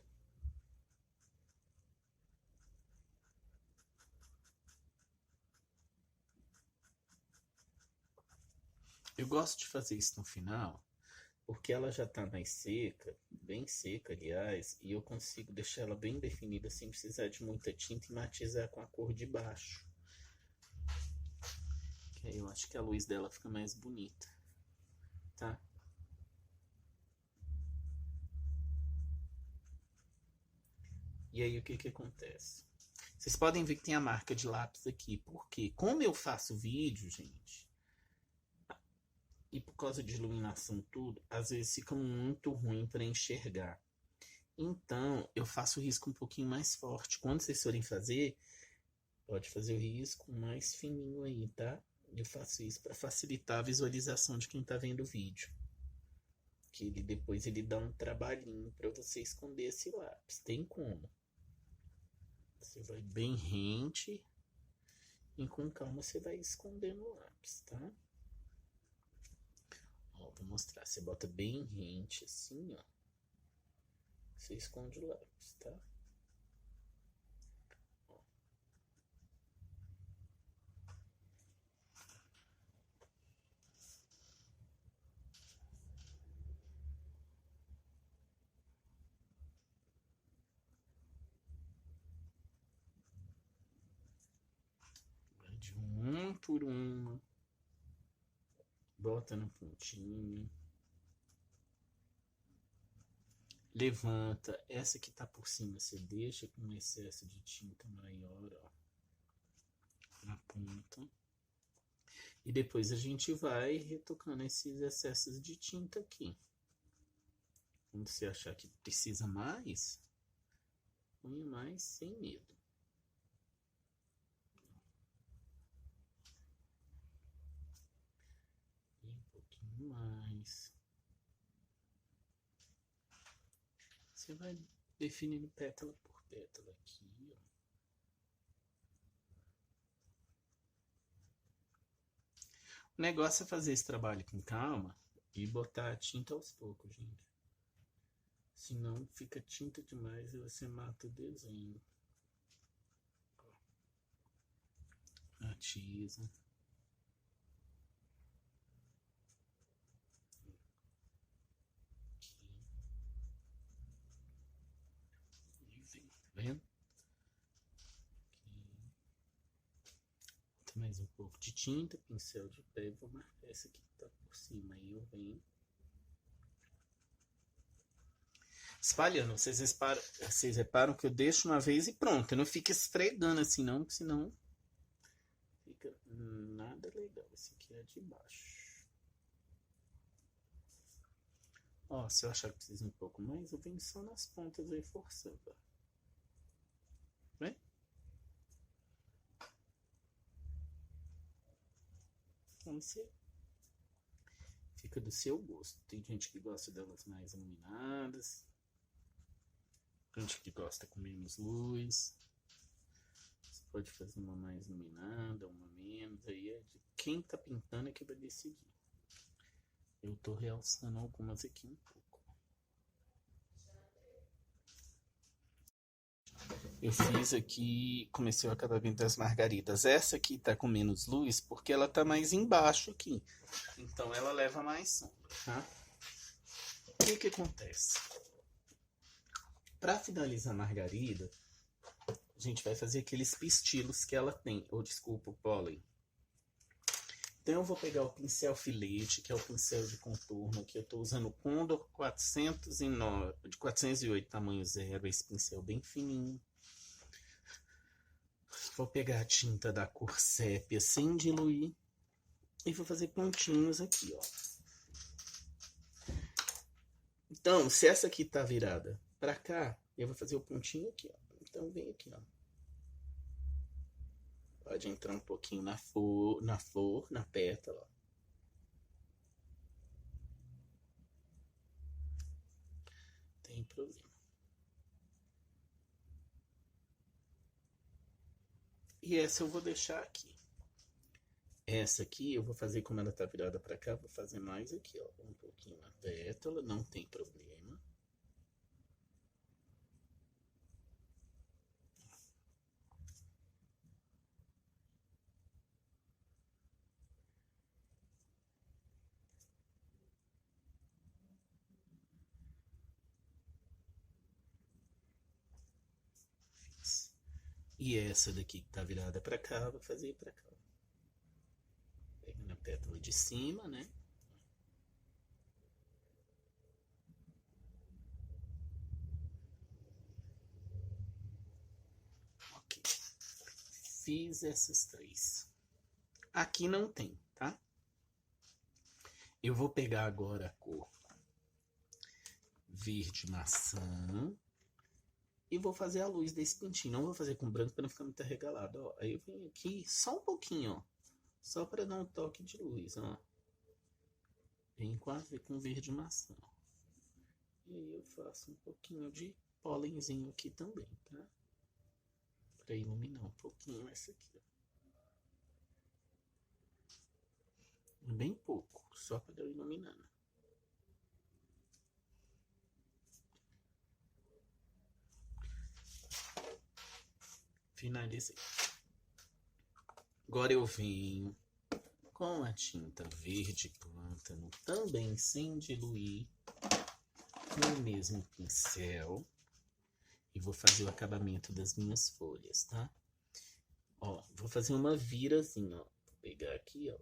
Eu gosto de fazer isso no final, porque ela já tá mais seca, bem seca, aliás, e eu consigo deixar ela bem definida sem precisar de muita tinta e matizar com a cor de baixo. Que aí eu acho que a luz dela fica mais bonita, tá? E aí o que que acontece? Vocês podem ver que tem a marca de lápis aqui, porque como eu faço vídeo, gente, e por causa de iluminação tudo, às vezes fica muito ruim para enxergar. Então, eu faço o risco um pouquinho mais forte. Quando vocês forem fazer, pode fazer o risco mais fininho aí, tá? Eu faço isso para facilitar a visualização de quem tá vendo o vídeo. Que ele depois ele dá um trabalhinho para você esconder esse lápis. Tem como. Você vai bem rente e com calma você vai escondendo o lápis, tá? Ó, vou mostrar. Você bota bem rente assim, ó. Você esconde o lápis, tá? Ó. Vai de uma por uma. Bota no pontinho. Levanta. Essa que tá por cima, você deixa com um excesso de tinta maior, ó. Na ponta. E depois a gente vai retocando esses excessos de tinta aqui. Quando você achar que precisa mais, põe mais sem medo. E um pouquinho mais. Você vai definindo pétala por pétala aqui, ó. O negócio é fazer esse trabalho com calma e botar a tinta aos poucos, gente. Senão fica tinta demais e você mata o desenho. Matiza. Aqui. E vem, tá vendo? Aqui. Mais um pouco de tinta, pincel de pé, vou marcar essa aqui que tá por cima. Aí eu venho espalhando. Vocês reparam que eu deixo uma vez e pronto. Eu não fico esfregando assim não, porque senão fica nada legal. Esse aqui é de baixo. Ó, se eu achar que precisa um pouco mais, eu venho só nas pontas aí forçando. Vem? Então você fica do seu gosto. Tem gente que gosta delas mais iluminadas. Gente que gosta com menos luz. Você pode fazer uma mais iluminada, uma menos. Aí é de quem tá pintando é que vai decidir. Eu tô realçando algumas aqui um pouco. Eu fiz aqui, comecei a acabamento das margaridas. Essa aqui tá com menos luz porque ela tá mais embaixo aqui. Então ela leva mais sombra, tá? O que que acontece? Para finalizar a margarida, a gente vai fazer aqueles pistilos que ela tem. Ou desculpa, o pólen. Então eu vou pegar o pincel filete, que é o pincel de contorno, que eu estou usando o Condor 409, de 408 tamanho 0, esse pincel bem fininho. Vou pegar a tinta da cor sépia sem diluir e vou fazer pontinhos aqui, ó. Então, se essa aqui tá virada para cá, eu vou fazer o pontinho aqui, ó. Então vem aqui, ó. Pode entrar um pouquinho na flor, na pétala. Tem problema. E essa eu vou deixar aqui. Essa aqui eu vou fazer, como ela tá virada para cá, vou fazer mais aqui, ó. Um pouquinho na pétala, não tem problema. E essa daqui que tá virada para cá, vou fazer para cá. Pega na pétala de cima, né? Ok. Fiz essas três. Aqui não tem, tá? Eu vou pegar agora a cor verde maçã e vou fazer a luz desse pintinho. Não vou fazer com branco para não ficar muito arregalado, ó. Aí eu venho aqui só um pouquinho, ó. Só para dar um toque de luz, ó. Vem quase com verde maçã. E aí eu faço um pouquinho de pólenzinho aqui também, tá? Para iluminar um pouquinho essa aqui, ó. Bem pouco, só para eu iluminar. Finalizei. Agora eu venho com a tinta verde plântano, também sem diluir, no mesmo pincel. E vou fazer o acabamento das minhas folhas, tá? Ó, vou fazer uma virazinha, ó. Vou pegar aqui, ó.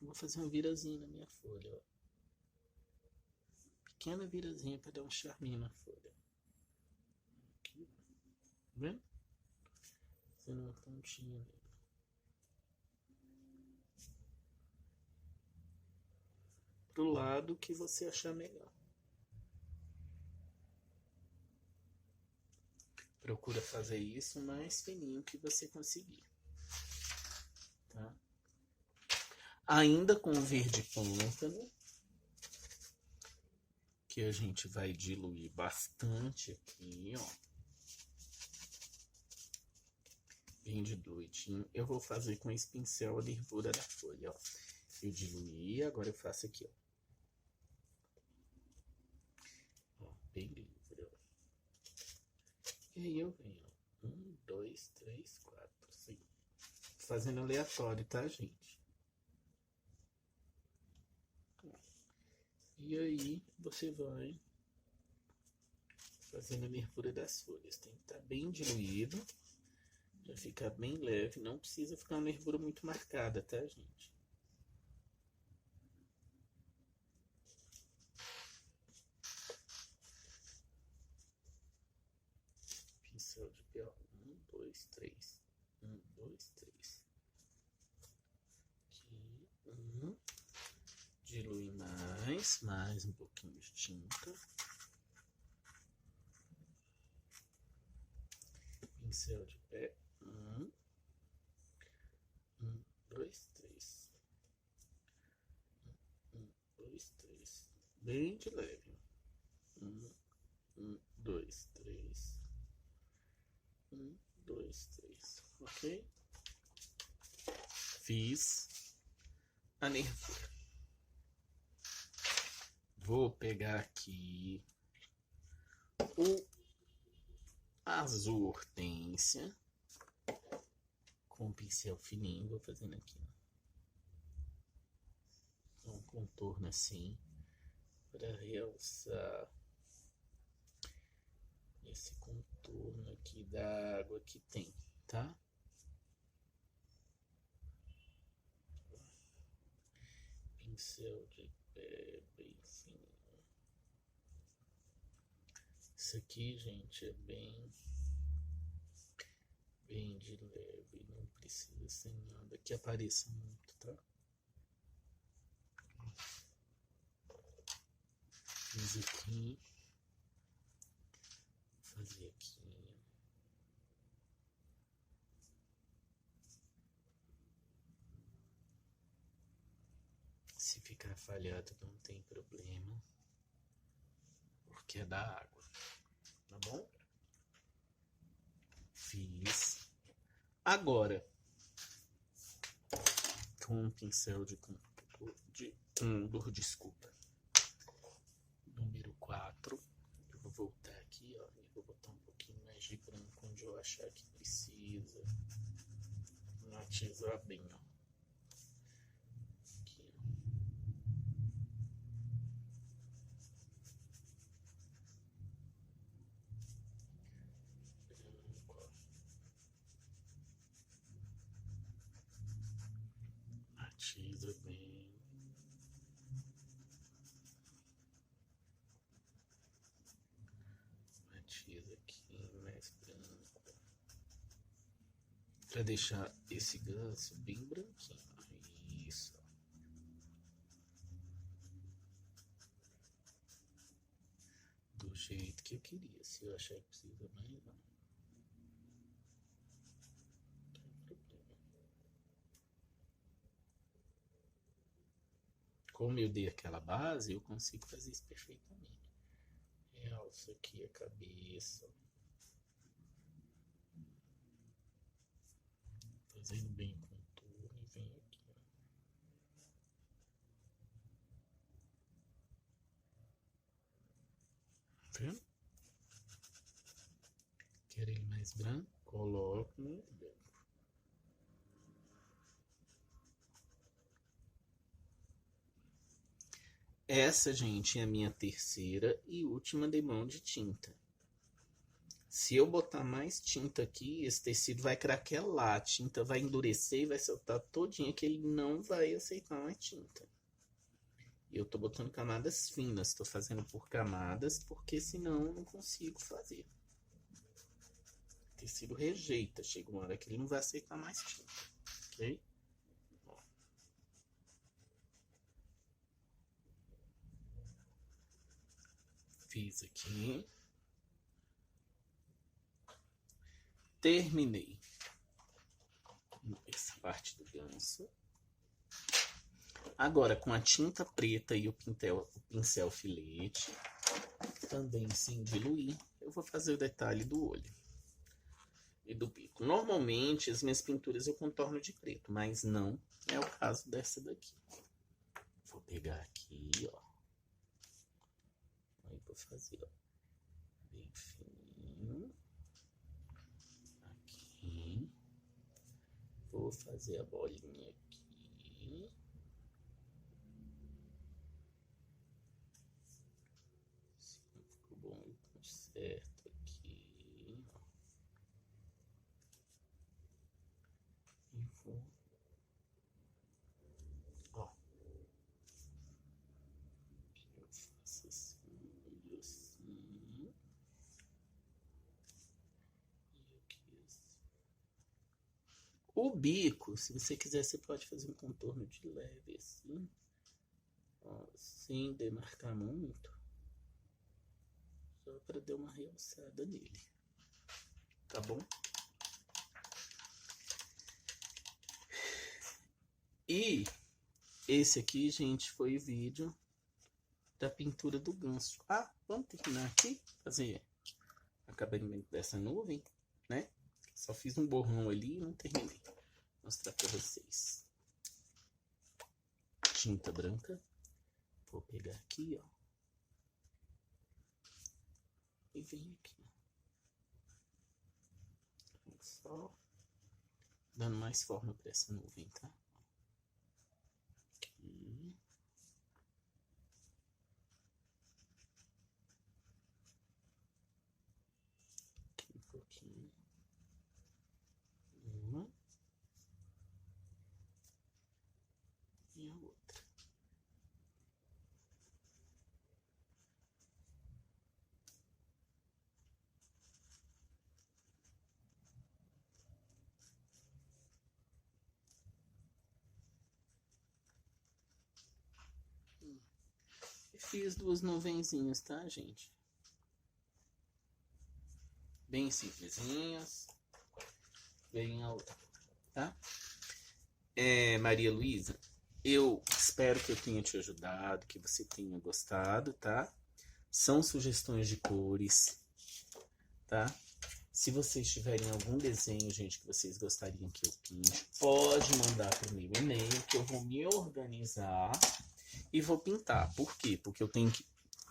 Vou fazer uma virazinha na minha folha, ó. Pequena virazinha para dar um charminho na folha. Aqui, tá vendo? Fazendo uma pontinha ali. Pro lado que você achar melhor. Procura fazer isso o mais fininho que você conseguir. Tá? Ainda com o verde plântano, que a gente vai diluir bastante aqui, ó. Bem diluidinho. Eu vou fazer com esse pincel a nervura da folha, ó. Eu diluí, agora eu faço aqui, ó. Ó, bem livre, ó. E aí eu venho, ó. 1, 2, 3, 4, 5. Fazendo aleatório, tá, gente? E aí você vai fazendo a nervura das folhas. Tem que estar bem diluído, pra ficar bem leve. Não precisa ficar uma nervura muito marcada, tá, gente? Pincel de pó. 1, 2, 3. 1, 2, 3. Aqui, dilui mais um pouquinho de tinta. Pincel de pé. 1, 2, 3. 1, 2, 3. Bem de leve. 1, 2, 3. 1, 2, 3. Ok? Fiz a nervura. Vou pegar aqui o azul hortênsia com um pincel fininho. Vou fazendo aqui, ó. Um contorno assim para realçar esse contorno aqui da água que tem, tá? pincel de pé bem fininho. Isso aqui, gente, é bem de leve, não precisa ser nada que apareça muito, tá? Fiz aqui, vou fazer aqui. Se ficar falhado não tem problema, porque é da água, tá bom? Fiz. Agora, com um pincel de contorno, desculpa, número 4, eu vou voltar aqui, ó, e vou botar um pouquinho mais de branco onde eu achar que precisa, matizar bem, ó. Aqui, ó. Branco, ó. Matiza bem. Matiza aqui, mais branco. Pra deixar esse ganso bem branquinho. Isso. Do jeito que eu queria. Se eu achar que precisa mais, não. Como eu dei aquela base, eu consigo fazer isso perfeitamente. Realço aqui a cabeça. Fazendo bem o contorno e vem aqui. Tá vendo? Quero ele mais branco, coloco no branco. Essa, gente, é a minha terceira e última demão de tinta. Se eu botar mais tinta aqui, esse tecido vai craquelar, a tinta vai endurecer e vai soltar todinha, que ele não vai aceitar mais tinta. Eu tô botando camadas finas, tô fazendo por camadas, porque senão eu não consigo fazer. O tecido rejeita, chega uma hora que ele não vai aceitar mais tinta, ok? Fiz aqui. Terminei essa parte do ganso. Agora, com a tinta preta e o pincel filete, também sem diluir, eu vou fazer o detalhe do olho e do bico. Normalmente, as minhas pinturas eu contorno de preto, mas não é o caso dessa daqui. Vou pegar aqui, ó. Aí vou fazer, ó, bem fininho. Aqui. Vou fazer a bolinha aqui. Se não ficou bom, eu conserto aqui. E vou... Ó. Eu faço assim, e assim. E aqui assim. O bico, se você quiser, você pode fazer um contorno de leve assim, ó, sem demarcar muito, só para dar uma realçada nele, tá bom? E esse aqui, gente, foi o vídeo da pintura do ganso. Ah, vamos terminar aqui, fazer acabamento dessa nuvem, né? Só fiz um borrão ali e não terminei. Vou mostrar para vocês. Tinta branca. Vou pegar aqui, ó. E vem aqui. Só dando mais forma para essa nuvem, tá? Aqui. Aqui um pouquinho. Uma. E a outra. fiz 2 nuvenzinhas, tá, gente? Bem simplesinhas. Bem alto, tá? Maria Luísa, eu espero que eu tenha te ajudado, que você tenha gostado, tá? São sugestões de cores, tá? Se vocês tiverem algum desenho, gente, que vocês gostariam que eu pinte, pode mandar pro meu e-mail, que eu vou me organizar e vou pintar. Por quê? Porque eu tenho que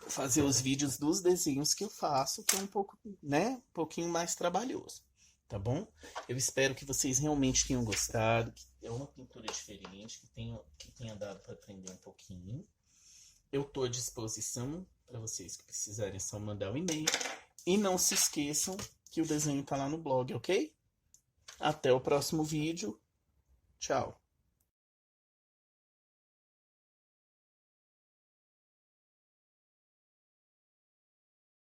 fazer os vídeos dos desenhos que eu faço, que é um pouco, né, um pouquinho mais trabalhoso, tá bom? Eu espero que vocês realmente tenham gostado, que é uma pintura diferente, que tenha dado para aprender um pouquinho. Eu tô à disposição para vocês que precisarem, só mandar o e-mail. E não se esqueçam que o desenho tá lá no blog, ok? Até o próximo vídeo. Tchau.